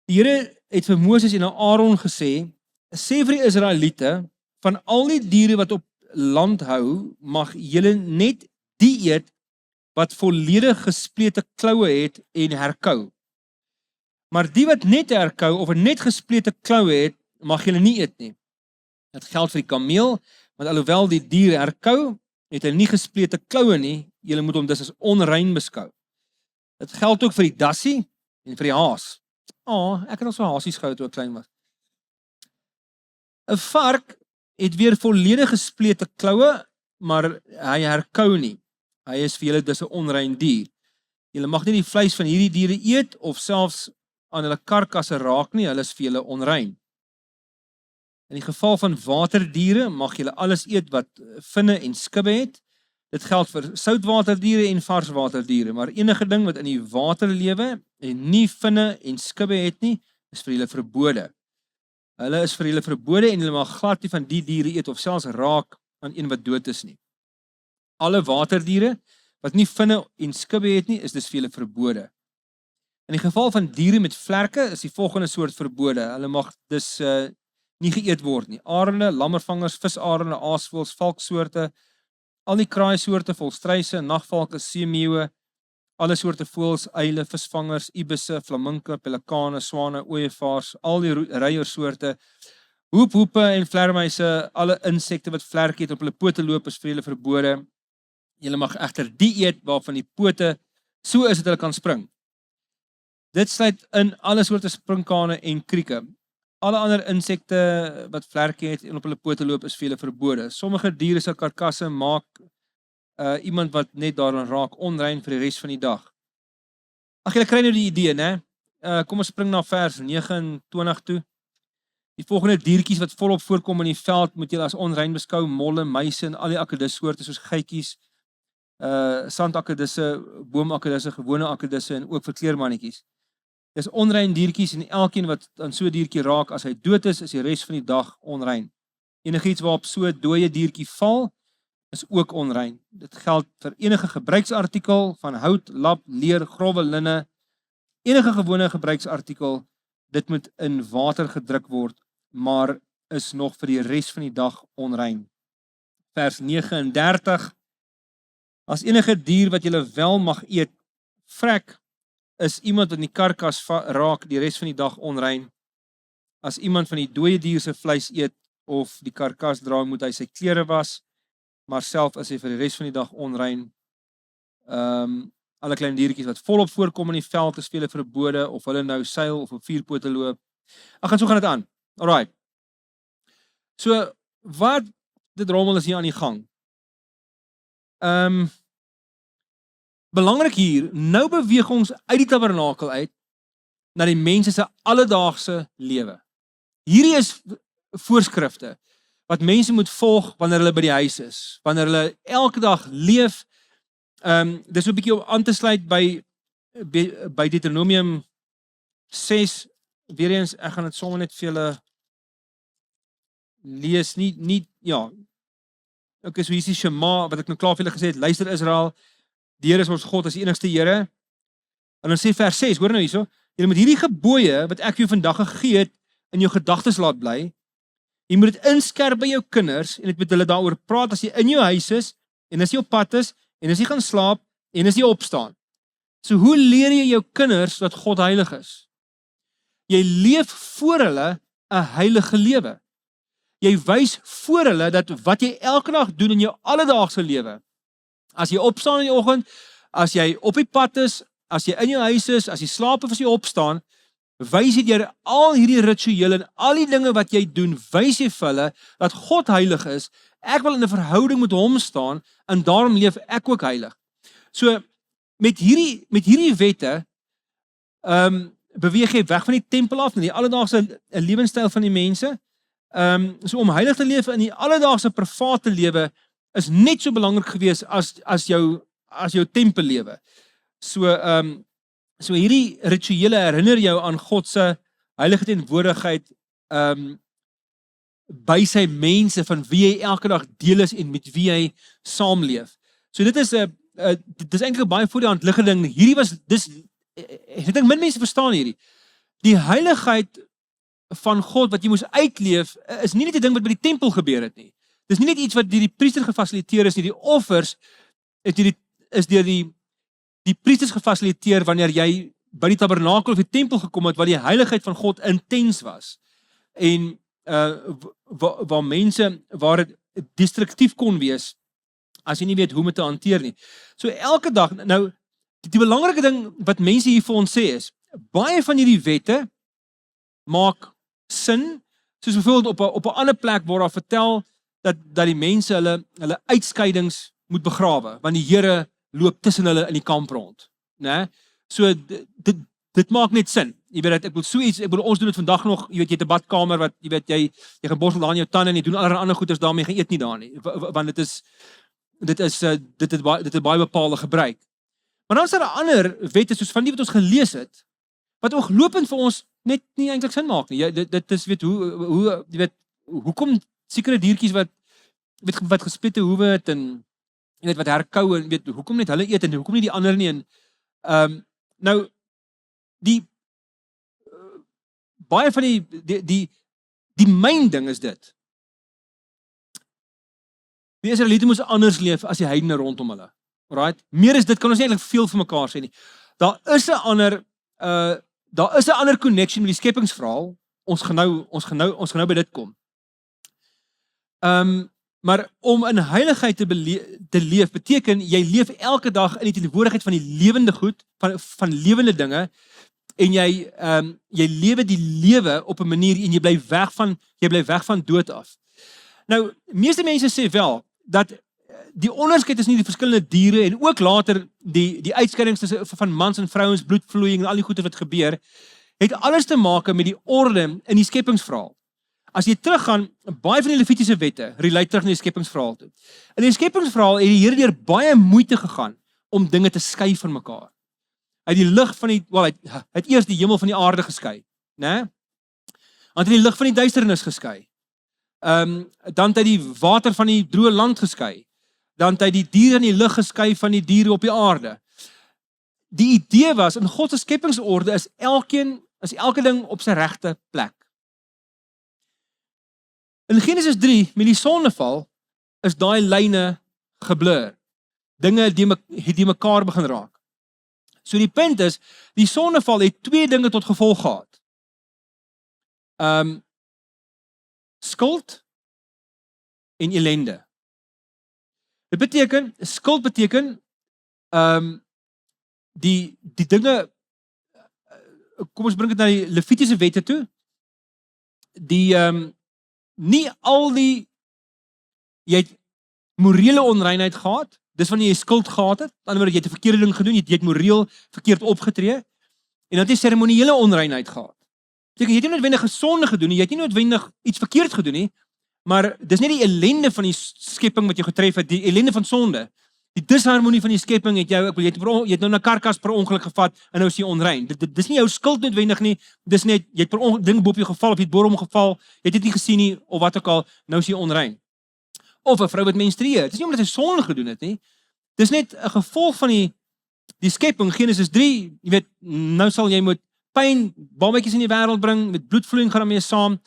Die Here het vir Moses en Aaron gesê, sê vir die Israeliete, van al die diere wat op land hou, mag julle net die eet wat volledig gesplete kloue het en herkou. Maar die wat net herkou of 'n net gesplete kloue het, mag julle nie eet nie. Dit geld vir die kameel, want alhoewel die dier herkou, het hy nie gesplete kloue nie, julle moet hom dus as onrein beskou. Dit geld ook vir die dassie en vir die haas. Ek het al so haasies gehou toe ek klein was. 'n Vark het weer volledig gesplete kloue, maar hy herkou nie. Hy is vir julle dus 'n onrein dier. Julle mag nie die vleis van hierdie diere eet of selfs aan hulle karkasse raak nie, hulle is vir julle onrein. In die geval van waterdiere mag julle alles eet wat vinne en skubbe het. Dit geld vir soutwaterdiere en varswaterdiere, maar enige ding wat in die water lewe en nie vinne en skubbe het nie, is vir julle verbode. Hulle is vir julle verbode en julle mag glad nie van die diere eet of selfs raak aan een wat dood is nie. Alle waterdiere wat nie vinne en skubbe het nie, is dus vir julle verbode. In die geval van diere met vlerke is die volgende soort verbode. Hulle mag dus nie geëet word nie. Arende, lammervangers, visarende, aasvoëls, valksoorte, al die kraaisoorte, volstruise, nagvalke, seemeeuwe, alle soorte voëls, uile, visvangers, ibisse, flaminke, pelikane, swane, ooievaars, al die ruiersoorte, hoepe en vlermuise, alle insekte wat vlerke het op hulle pote loop is vir julle verbode. Julle mag egter die eet waarvan die pote so is dat hulle kan spring. Dit sluit in alle soorte sprinkane en krieke. Alle ander insekte wat vlerke het en op hulle pote loop is vir julle verbode. Sommige diere se karkasse maak iemand wat net daarin raak onrein vir die res van die dag. Ag, julle kry nou die idee, né? Kom ons spring na vers 29 toe. Die volgende diertjies wat volop voorkom in die veld moet julle as onrein beskou: molle, muise en al die akedussoorte soos geitjies, sandakedisse, boomakedisse, gewone akedisse en ook verkleermannetjies. Dis onrein diertjies en elkeen wat aan so 'n diertjie raak, as hy dood is die res van die dag onrein. Enigiets waarop so 'n dooie diertjie val, is ook onrein. Dit geld vir enige gebruiksartikel van hout, lap, leer, growwe linne, enige gewone gebruiksartikel, dit moet in water gedruk word, maar is nog vir die res van die dag onrein. Vers 39. As enige dier wat julle wel mag eet, vrek, is iemand wat in die karkas raak die res van die dag onrein. As iemand van die dooie dier se vleis eet of die karkas dra, moet hy sy klere was, maar self is hy vir die res van die dag onrein. Alle klein diertjies wat volop voorkom in die veld is vir hulle verbode, of hulle nou seil of op 4 pote loop. So gaan dit aan. Alright. So, wat dit rommel is hier aan die gang. Belangrik hier, nou beweeg ons uit die tabernakel uit na die mense se alledaagse lewe. Hierdie is voorskrifte wat mense moet volg wanneer hulle by die huis is, wanneer hulle elke dag leef. Dis so 'n bietjie om aan te sluit by Deuteronomium 6. Weer eens, ek gaan dit sommer net vir julle lees, Okay, so hier is die Shema, wat ek nou klaar vir julle gesê het: luister Israel, die Here is ons God, is die enigste Here. En dan sê vers 6, hoor nou hierso, julle moet hierdie gebooie wat ek vir jou vandag gegee het, in jou gedagtes laat bly. Jy moet dit inskerp by jou kinders, en dit met hulle daaroor praat as jy in jou huis is, en as jy op pad is, en as jy gaan slaap, en as jy opstaan. So hoe leer jy jou kinders dat God heilig is? Jy leef voor hulle 'n heilige lewe. Jy wys voor hulle dat wat jy elke dag doen in jou alledaagse lewe, as jy opstaan in die oggend, as jy op die pad is, as jy in jou huis is, as jy slaap of as jy opstaan, wys jy deur al hierdie rituele en al die dinge wat jy doen, wys jy vir hulle dat God heilig is. Ek wil in 'n verhouding met hom staan en daarom leef ek ook heilig. So met hierdie wette beweeg jy weg van die tempel af na die alledaagse lewenstyl van die mense. So om heilig te leef in die alledaagse private lewe is net so belangrik gewees as jou tempellewe. So hierdie rituele herinner jou aan God se heilige teenwoordigheid by sy mense van wie hy elke dag deel is en met wie hy saamleef. So dit is eintlik baie voor die hand liggende ding. Ek dink min mense verstaan hierdie. Die heiligheid van God wat jy moes uitleef is nie net 'n ding wat by die tempel gebeur het nie. Dis nie net iets wat deur die priester gefasiliteer is nie. Die offers is deur die priesters gefasiliteer wanneer jy by die tabernakel of die tempel gekom het, waar die heiligheid van God intens was, en waar mense, waar dit destruktief kon wees, as jy nie weet hoe om dit te hanteer nie. So elke dag, nou, die belangrike ding wat mense hier vir ons sê is, baie van hierdie wette maak sin, soos byvoorbeeld op 'n ander plek waar daar vertel dat die mense hulle uitskeidings moet begrawe, want die Here loop tussen hulle in die kamp rond, né? So dit maak net sin. Jy weet, ek wil ons doen dit vandag nog, jy weet, jy het 'n badkamer wat jy weet jy gaan borsel daar in jou tande en jy doen allerlei ander goeders daarmee, gaan eet nie daar nie, want dit het baie bepaalde gebruik. Maar dan is daar 'n ander wette soos van die wat ons gelees het, wat ooglopend vir ons net nie eintlik sin maak nie. Dit is weet hoe jy weet hoekom sekere diertjies wat gesplette hoewe het en jy weet wat herkou en weet hoekom net hulle eet en hoekom nie die ander nie en nou die baie van die myn ding is dit. Die Israeliete moes anders leef as die heidene rondom hulle. Alright? Meer as dit kan ons nie eintlik veel vir mekaar sê nie. Daar is 'n ander connection met die skepingsverhaal. Ons gaan nou by dit kom. Maar om in heiligheid te leef beteken jy leef elke dag in die teenwoordigheid van die lewende goed, van lewende dinge en jy lewe die lewe op 'n manier en jy bly weg van dood af. Nou, meeste mense sê wel dat die onderskeid is nie die verskillende diere en ook later die uitskeidings van mans en vrouens, bloedvloeiing en al die goeie wat gebeur, het alles te maak met die orde in die skepingsverhaal. As jy teruggaan, baie van die Levitiese wette relate terug na die skepingsverhaal toe. In die skepingsverhaal het die Here deur baie moeite gegaan om dinge te skei van mekaar. Hy het die lig van hy het eers die hemel van die aarde geskei, né? Dan het hy die lig van die duisternis geskei. Dan het hy die water van die droë land geskei. Dan het hy die diere in die lug geskei van die diere op die aarde. Die idee was, in God se skepingsorde is elke ding op sy regte plek. In Genesis 3, met die sondeval, is daai lyne geblur. Dinge het die mekaar begin raak. So die punt is, die sondeval het twee dinge tot gevolg gehad. Skuld en ellende. Skuld beteken die dinge, kom ons bring dit na die Levitiese wette toe, jy het morele onreinheid gehad, dis wanneer jy skuld gehad het, aan die ander woord, jy het 'n verkeerde ding gedoen, jy het moreel verkeerd opgetree, en dan het jy seremoniele onreinheid gehad. Jy het nie noodwendig 'n sonde gedoen nie, jy het nie noodwendig iets verkeerd gedoen nie, maar dis nie die ellende van die skepping wat jou getref het, die ellende van sonde. Die disharmonie van die skepping het jy het nou 'n karkas per ongeluk gevat en nou is jy onrein. Dis nie jou skuld noodwendig nie, dis net jy het per ongeluk ding bo op jou geval of jy het boor omgeval, jy het dit nie gesien nie of wat ook al, nou is jy onrein. Of 'n vrou wat menstrueer. Dis nie omdat sy sonde gedoen het nie. Dis net 'n gevolg van die skepping. Genesis 3, jy weet, nou sal jy moet pyn, babatjies in die wêreld bring, met bloedvloeiing gaan daarmee saam.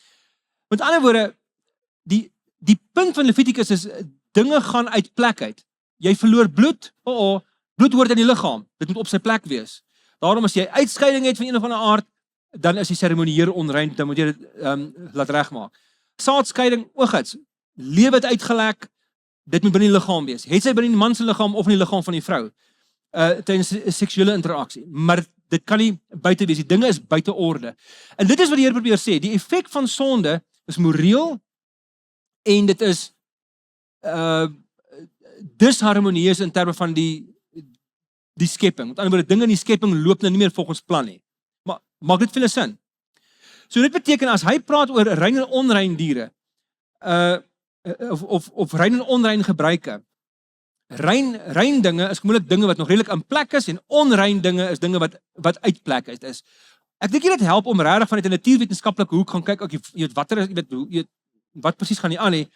Met ander woorde, die punt van Levitikus is dinge gaan uit plek uit. Jy verloor bloed, bloed hoort in die liggaam, dit moet op sy plek wees. Daarom as jy uitskeiding het van een of ander aard, dan is die seremonieel onrein, dan moet jy dit laat regmaak. Saadskeiding, oogits, lewe het uitgelek, dit moet binne die liggaam wees. Het sy binne die man se liggaam of in die liggaam van die vrou, tydens seksuele interaksie. Maar dit kan nie buite wees, die dinge is buite orde. En dit is wat die Here probeer sê, die effek van sonde is moreel en dit is disharmonieus in terme van die skepping. Met ander woorde, dinge in die skepping loop nou nie meer volgens plan nie. Maar maak dit veel sin? So dit beteken as hy praat oor rein en onrein diere, of rein en onrein gebruike. Rein dinge is gewoonlik dinge wat nog redelik in plek is en onrein dinge is dinge wat uit plek is. Ek dink dit help om regtig vanuit 'n natuurwetenskaplike hoek gaan kyk, wat presies gaan nie aan nie.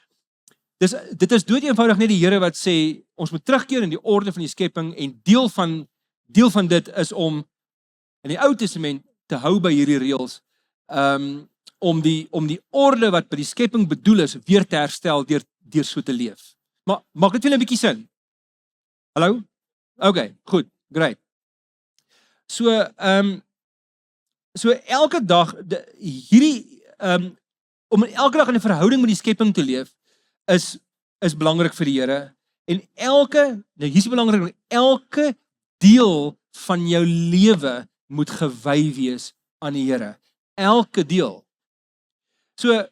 Dit is dood eenvoudig net die Here wat sê, ons moet terugkeer in die orde van die skepping en deel van dit is om in die Ou Testament te hou by hierdie reëls, om die orde wat by die skepping bedoel is, weer te herstel deur so te leef. Maar maak dit wel 'n bietjie sin? Hallo? Okay, goed, great. So so elke dag hierdie om elke dag in 'n verhouding met die skepping te leef is belangrik vir die Here. En nou hier's belangrik, elke deel van jou lewe moet gewy wees aan die Here. Elke deel. So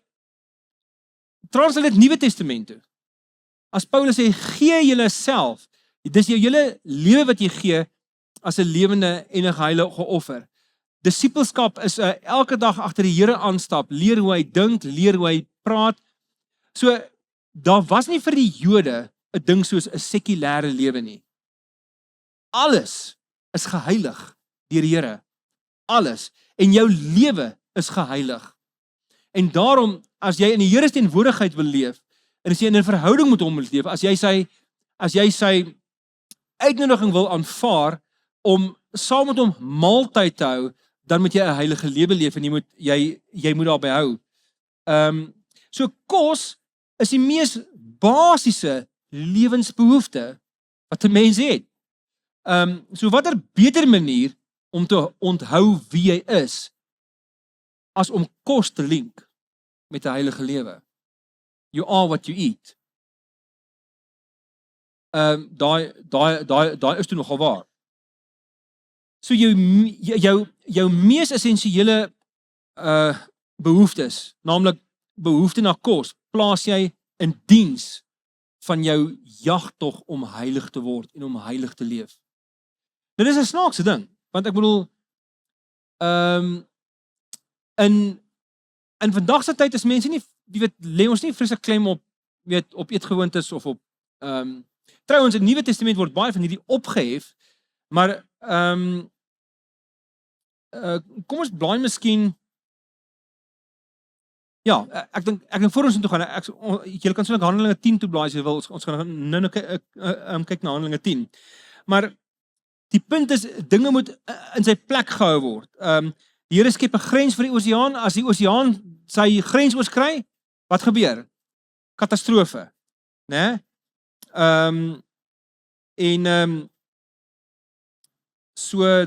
trouens in dit Nuwe Testament toe. As Paulus sê, gee julle self, dis jou hele lewe wat jy gee as 'n lewende en 'n heilige offer. Disippelskap is elke dag agter die Here aanstap, leer hoe hy dink, leer hoe hy praat. So daar was nie vir die Jode 'n ding soos 'n sekulêre lewe nie. Alles is geheilig deur die Here. Alles. En jou lewe is geheilig. En daarom, as jy in die Here se teenwoordigheid wil leef, en as jy in 'n verhouding met hom wil leef, as jy sy uitnodiging wil aanvaar om saam met hom maaltyd te hou, dan moet jy 'n heilige lewe leef en jy moet daarby hou. So kos is die mees basiese lewensbehoefte wat 'n mens het. So watter beter manier om te onthou wie jy is as om kos te link met 'n heilige lewe. You are what you eat. Daai is toe nogal waar. So jou mees essensiële behoeftes, naamlik behoefte na kos, plaas jy in diens van jou jagtog om heilig te word en om heilig te leef. Dit is 'n snaakse ding, want ek bedoel in vandag se tyd is mense nie, lê ons nie vreeslik klem op eetgewoontes of op trouens in die Nuwe Testament word baie van hierdie opgehef, maar kom ons blaai miskien ek dink voor ons toe gaan, julle kan so net Handelinge 10 toe blaai as jy wil, ons gaan nou kyk na Handelinge 10. Maar die punt is, dinge moet in sy plek gehou word. Die Here skep 'n grens vir die oseaan, as die oseaan sy grens oorskry, wat gebeur? Katastrofe, né? So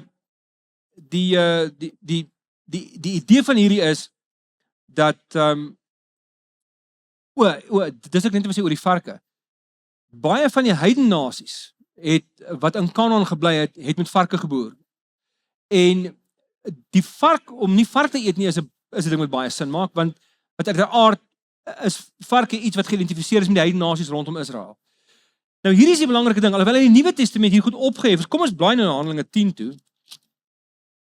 die idee van hierdie is dat dis ek net om te sê oor die varke. Baie van die heidennasies wat in Kanaan gebly het met varke geboer. En die vark, om nie vark te eet nie, is 'n ding wat baie sin maak, want uit die aard is varke iets wat geïdentifiseer is met die heidennasies rondom Israel. Nou hierdie is die belangrike ding, alhoewel in die Nuwe Testament hier goed opgehef is, kom ons blaai nou na Handelinge 10 toe.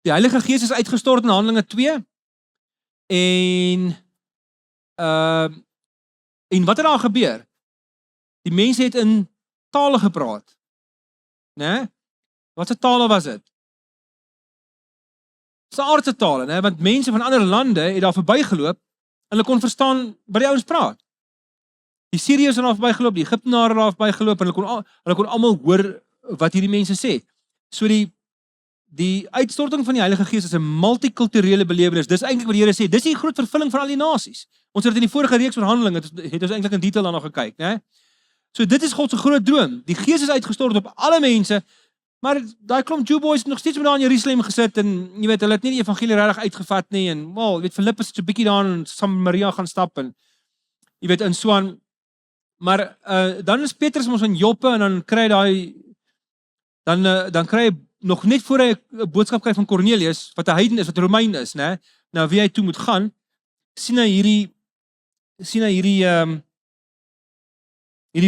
Die Heilige Gees is uitgestort in Handelinge 2, en wat het daar gebeur? Die mense het in tale gepraat, né? Wat se tale was dit? Dis aardse tale, né? Want mense van ander lande het daar verbygeloop en hulle kon verstaan wat die ouens praat. Die Siriërs het daar verbygeloop, die Egiptenare het daar verbygeloop en hulle kon almal hoor wat hierdie mense sê. So die uitstorting van die Heilige Gees is 'n multikulturele belewenis. Dis eintlik wat die Here sê, dis die groot vervulling van al die nasies. Ons het in die vorige reeks oor Handelinge het ons eintlik in detail daarna gekyk, né? So dit is God se groot droom. Die Gees is uitgestort op alle mense, maar daai klomp Jew boys het nog steeds met daar in Jerusalem gesit en jy weet, hulle het nie die evangelie regtig uitgevat nie en jy weet Filippus het so 'n bietjie daar in Samaria gaan stap en jy weet in Swaan. Maar dan is Petrus mos in Joppe en dan kry dan kry hy nog net voor hy 'n boodskap kry van Kornelius wat 'n heiden is, wat 'n Romein is, né? Nou wie hy toe moet gaan, sien hy hierdie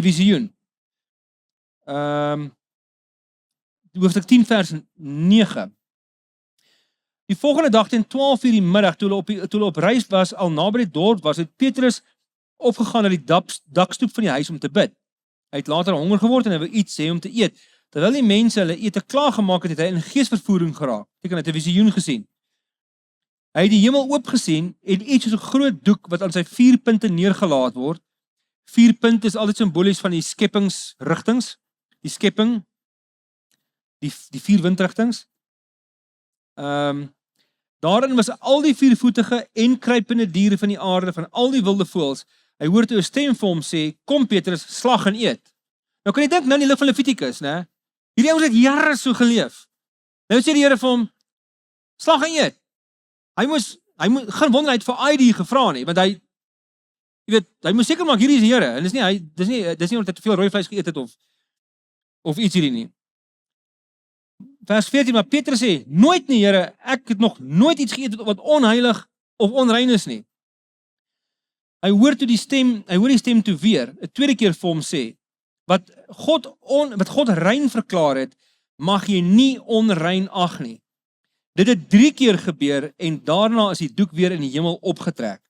visioen. Hoofstuk 10 vers 9. Die volgende dag teen 12:00 die middag, toe hulle op reis was, al naby die dorp was, het Petrus opgegaan na die dakstoep van die huis om te bid. Hy het later honger geword en hy wou iets hê om te eet. Terwyl die mense hulle ete klaar gemaak het, het hy in geesvervoering geraak. Hy het 'n visioen gesien. Hy het die hemel oop gesien en iets soos 'n groot doek wat aan sy 4 punte neergelaat word. 4 punte is altyd simbolies van die skepingsrigtings, die skepping, die 4 windrigtings. Daarin was al die 4-voetige en kruipende diere van die aarde, van al die wilde voëls. Hy hoor toe 'n stem vir hom sê, kom Petrus, slag en eet. Nou kan jy dink nou in die lig van Levitikus, né? Hierdie ouens het jare so geleef. Nou sê die Here vir hom, slag en eet. Hy moes geen wonder hy het vir ID gevra nie, want hy moes seker maak hierdie is die Here, en dis nie omdat hy te veel rooi vleis geëet het of iets hierdie nie. Vers 14, maar Petrus sê, nooit nie Here, ek het nog nooit iets geëet wat onheilig of onrein is nie. Hy hoor die stem toe weer, 'n tweede keer vir hom sê, wat God rein verklaar het, mag jy nie onrein ag nie. Dit het 3 keer gebeur en daarna is die doek weer in die hemel opgetrek.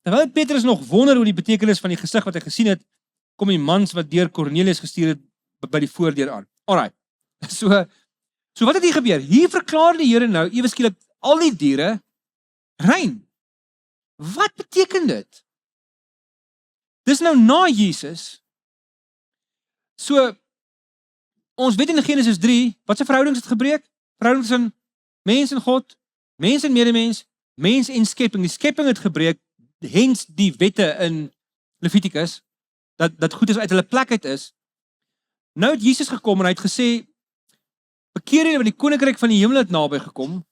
Terwyl Petrus nog wonder oor die betekenis van die gesig wat hy gesien het, kom die mans wat deur Kornelius gestuur het by die voordeur aan. Alright. So wat het hier gebeur? Hier verklaar die Here nou ewe skielik al die diere rein. Wat beteken dit? Dis nou na Jesus. So ons weet in Genesis 3, wat se verhoudings het gebreek? Verhoudings tussen mens en God, mens en medemens, mens en skepping. Die skepping het gebreek, hens die wette in Levitikus, dat goed is uit hulle plek uit is. Nou het Jesus gekom en hy het gesê, bekeer julle want die koninkryk van die hemel het naby gekom.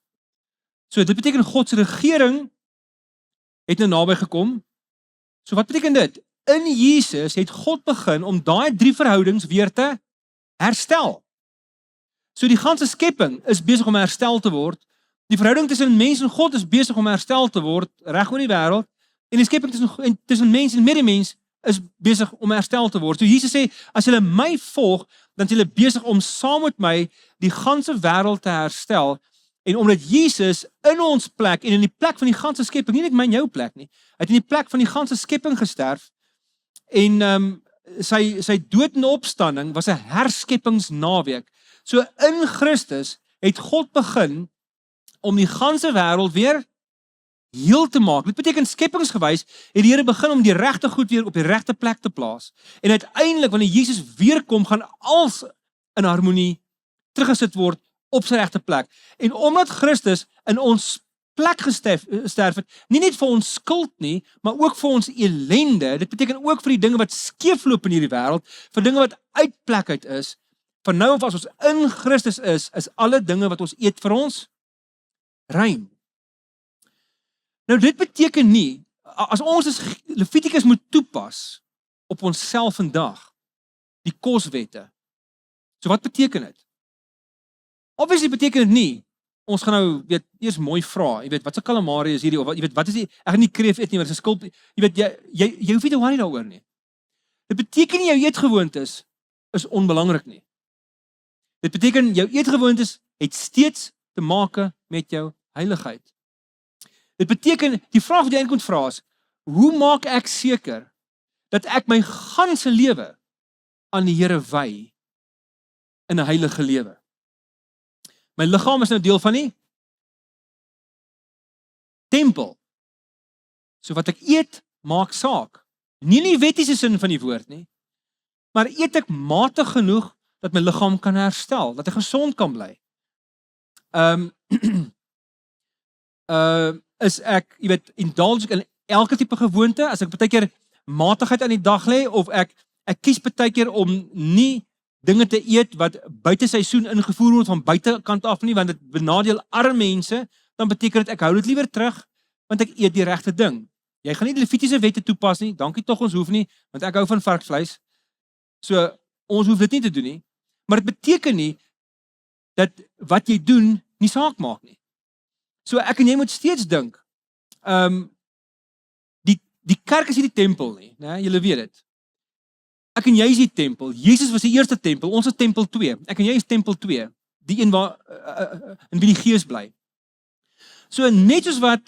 So dit beteken God se regering het nou naby gekom. So wat beteken dit? In Jesus het God begin om daai 3 verhoudings weer te herstel. So die ganse skepping is besig om herstel te word. Die verhouding tussen mens en God is besig om herstel te word reg oor die wêreld. En die skepping tussen mens en medemens is besig om herstel te word. So Jesus sê, as julle my volg, dan is julle besig om saam met my die ganse wêreld te herstel. En omdat Jesus in ons plek en in die plek van die ganse skepping, nie net my en jou plek nie, hy het in die plek van die ganse skepping gesterf. En sy dood en opstanding was 'n herskeppingsnaweek. So in Christus het God begin om die ganse wêreld weer heel te maak. Dit beteken skeppingsgewys het die Here begin om die regte goed weer op die regte plek te plaas. En uiteindelik wanneer Jesus weer kom, gaan alles in harmonie teruggesit word op sy regte plek. En omdat Christus in ons plek gesterf het, nie net vir ons skuld nie, maar ook vir ons ellende. Dit beteken ook vir die dinge wat skeefloop in hierdie wêreld, vir dinge wat uit plek uit is. Van nou af as ons in Christus is alle dinge wat ons eet vir ons rein. Nou dit beteken nie, as ons Levitikus moet toepas op onsself vandag, die koswette. So wat beteken dit? Obviously beteken dit nie, ons gaan nou eers mooi vra, wat se calamari is hierdie, of wat is die, ek gaan nie kreef eet nie, wat is 'n skulp, jy hoef nie te worry daaroor nie. Dit beteken nie jou eetgewoontes is onbelangrik nie. Dit beteken jou eetgewoontes het steeds te maak met jou heiligheid. Dit beteken, die vraag wat jy eintlik moet vra is, hoe maak ek seker dat ek my ganse lewe aan die Here wy in 'n heilige lewe? My liggaam is nou deel van die tempel. So wat ek eet, maak saak. Nie in die wettiese sin van die woord nie, maar eet ek matig genoeg dat my liggaam kan herstel, dat ek gesond kan bly. Is ek, indulge in elke tipe gewoonte, as ek baie keer matigheid aan die dag lê, of ek kies baie keer om nie dinge te eet wat buite seisoen ingevoer word van buitekant af nie, want dit benadeel arme mense, dan beteken dit ek hou dit liewer terug, want ek eet die regte ding. Jy gaan nie die Levitiese wette toepas nie, dankie tog ons hoef nie, want ek hou van varkvleis. So ons hoef dit nie te doen nie, maar dit beteken nie dat wat jy doen nie saak maak nie. So ek en jy moet steeds dink, die kerk is nie die tempel nie, né? Julle weet dit. Ek en jy is die tempel. Jesus was die eerste tempel, ons is tempel 2. Ek en jy is tempel 2, die een waar in wie die Gees bly. So net soos wat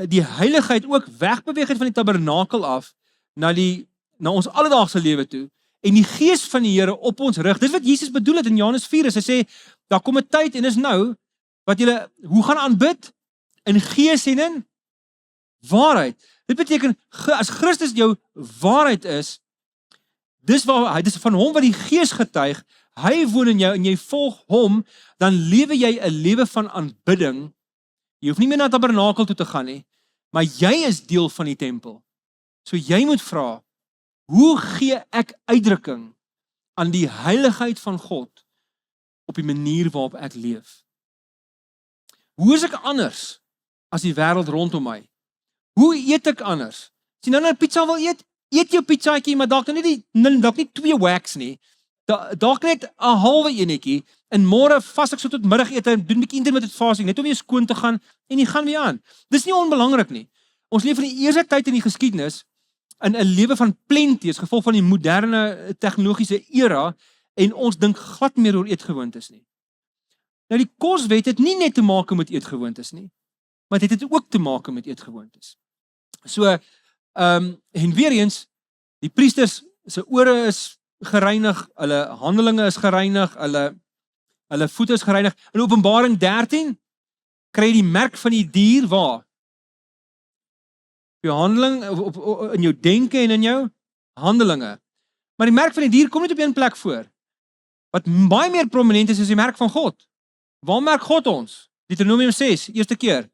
die heiligheid ook wegbeweeg het van die tabernakel af na ons alledaagse lewe toe, en die Gees van die Here op ons rig. Dis wat Jesus bedoel het in Johannes 4, as hy sê, daar kom 'n tyd en is nou wat julle hoe gaan aanbid in gees en in waarheid. Dit beteken as Christus jou waarheid is, dis van hom wat die Gees getuig, hy woon in jou en jy volg hom, dan lewe jy 'n lewe van aanbidding. Jy hoef nie meer na die tabernakel toe te gaan nie, maar jy is deel van die tempel. So jy moet vra, hoe gee ek uitdrukking aan die heiligheid van God op die manier waarop ek leef? Hoe is ek anders as die wêreld rondom my? Hoe eet ek anders? As jy nou 'n pizza wil eet, eet jou pizzaatjie, maar dalk dalk nie 2 whacks nie. Dalk net 'n halwe enetjie en môre vas ek so tot middagete en doen 'n bietjie intermittent fasting net om weer skoon te gaan en jy gaan weer aan. Dis nie onbelangrik nie. Ons leef in die eerste tyd in die geskiedenis in 'n lewe van plenty as gevolg van die moderne tegnologiese era en ons dink glad meer oor eetgewoontes nie. Nou die koswet het nie net te maak met eetgewoontes nie, maar dit het ook te maak met eetgewoontes. So en weer eens, die priesters se ore is gereinig, hulle handelinge is gereinig, hulle voete is gereinig. In Openbaring 13 kry jy die merk van die dier waar? Jou handeling, in jou denke en in jou handelinge. Maar die merk van die dier kom net op een plek voor. Wat baie meer prominent is die merk van God. Waar merk God ons? Deuteronomium 6, eerste keer.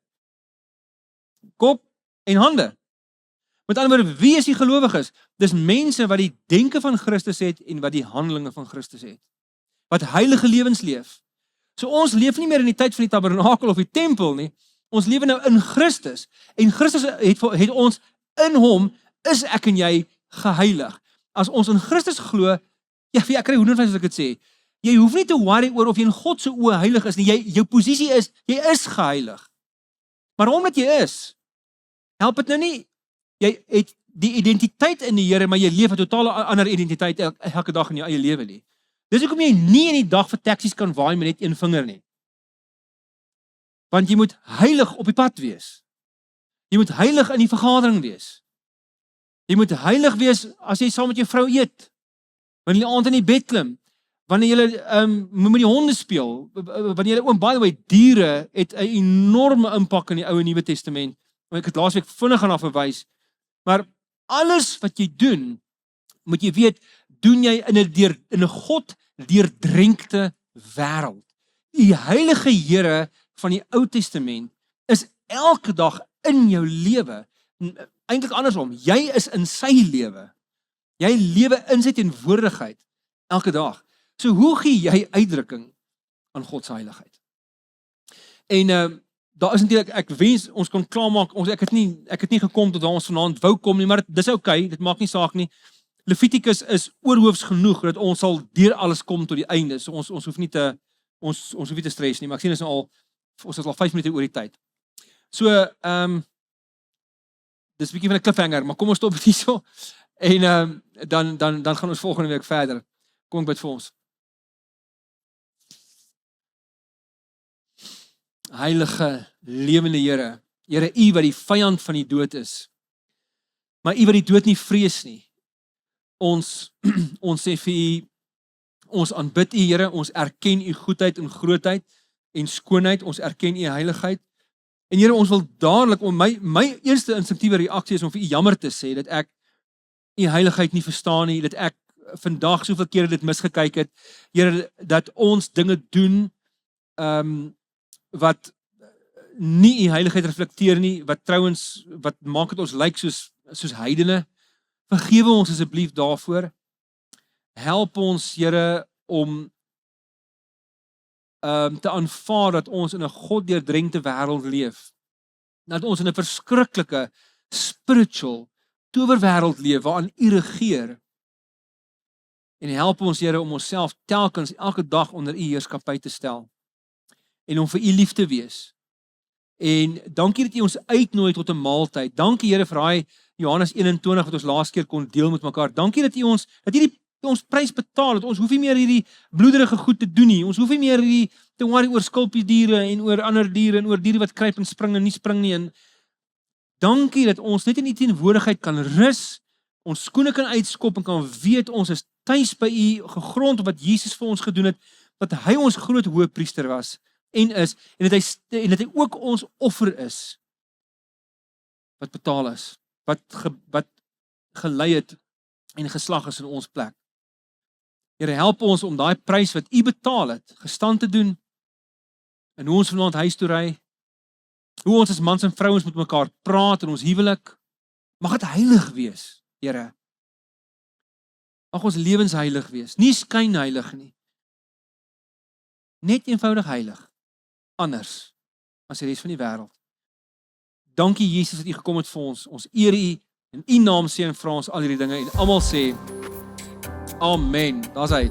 Kop en hande. Met ander woorde, wie is die gelowiges? Dis mense wat die denke van Christus het en wat die handelinge van Christus het. Wat heilige lewens leef. So ons leef nie meer in die tyd van die tabernakel of die tempel nie. Ons lewe nou in Christus. En Christus het ons in hom, is ek en jy geheilig. As ons in Christus glo, ek kry hoendervleis as ek dit sê. Jy hoef nie te worry oor of jy in God se oë heilig is nie. Jou posisie is, jy is geheilig. Maar omdat jy is, help dit nou nie. Jy het die identiteit in die Here, maar jy leef 'n totale ander identiteit elke dag in jou eie lewe nie. Dis hoekom jy nie in die dag vir taksies kan waai met net een vinger nie. Want jy moet heilig op die pad wees. Jy moet heilig in die vergadering wees. Jy moet heilig wees as jy saam met jou vrou eet. Wanneer jy aand in die bed klim. Wanneer jy met die honde speel. Wanneer jy by the way, diere het 'n enorme impak in die Ou en Nuwe Testament. Ek het laasweek vinnig aan verwys. Maar alles wat jy doen, moet jy weet, doen jy in 'n God deurdrenkte wêreld. Die heilige Here van die Ou Testament is elke dag in jou lewe. Eintlik andersom, jy is in sy lewe. Jy lewe in sy teenwoordigheid elke dag. So hoe gee jy uitdrukking aan God se heiligheid? En daar is natuurlik, ek wens ons kon klaarmaak, ek het nie gekom tot waar ons vanaand wou kom nie, maar dis okay, dit maak nie saak nie. Levitikus is oorhoofs genoeg dat ons sal deur alles kom tot die einde. So ons hoef nie te stres nie, maar ek sien ons is al 5 minute oor die tyd. So dis 'n bietjie van 'n cliffhanger, maar kom ons stop dit hierso en dan gaan ons volgende week verder. Kom ek bid vir ons. Heilige, lewende Here, Here, U wat die vyand van die dood is, maar U wat die dood nie vrees nie. Ons sê vir U, ons aanbid U, Here, ons erken U goedheid en grootheid en skoonheid, ons erken U heiligheid. En Here, ons wil dadelik, my eerste instinktiewe reaksie is om vir U jammer te sê, dat ek U heiligheid nie verstaan nie, dat ek vandag soveel kere dit misgekyk het, Here, dat ons dinge doen, wat nie U heiligheid reflekteer nie, wat maak dit ons lyk soos heidene. Vergewe ons asseblief daarvoor. Help ons, Here, om te aanvaar dat ons in 'n goddeurdrenkte wêreld leef. Dat ons in 'n verskriklike spiritual towerwêreld leef waarin U regeer. En help ons, Here, om onsself telkens elke dag onder U heerskappy te stel. En om vir U lief te wees. En dankie dat U ons uitnooi tot 'n maaltyd. Dankie, Here, vir daai Johannes 21 wat ons laas keer kon deel met mekaar. Dankie dat U ons prys betaal, dat ons hoef nie meer hierdie bloederige goed te doen nie. Ons hoef nie meer hierdie te worry oor skulpiesdiere en oor ander diere en oor diere wat kruip en spring en nie spring nie. En dankie dat ons net in U teenwoordigheid kan rus, ons skoene kan uitskop en kan weet ons is tuis by U, gegrond op wat Jesus vir ons gedoen het, dat hy ons groot hoëpriester was en is, en dat hy ook ons offer is, wat betaal is, wat gelei het en geslag is in ons plek. Here, help ons om daai prys wat U betaal het, gestand te doen, en hoe ons vanaand huis toe ry, hoe ons as mans en vrouens met mekaar praat in ons huwelik, mag dit heilig wees, Here. Mag ons lewens heilig wees, nie skynheilig nie. Net eenvoudig heilig. Anders as die res van die wêreld. Dankie Jesus dat U gekom het vir ons. Ons eer U in U naam sê en vra ons al hierdie dinge en almal sê amen. Daar's hy.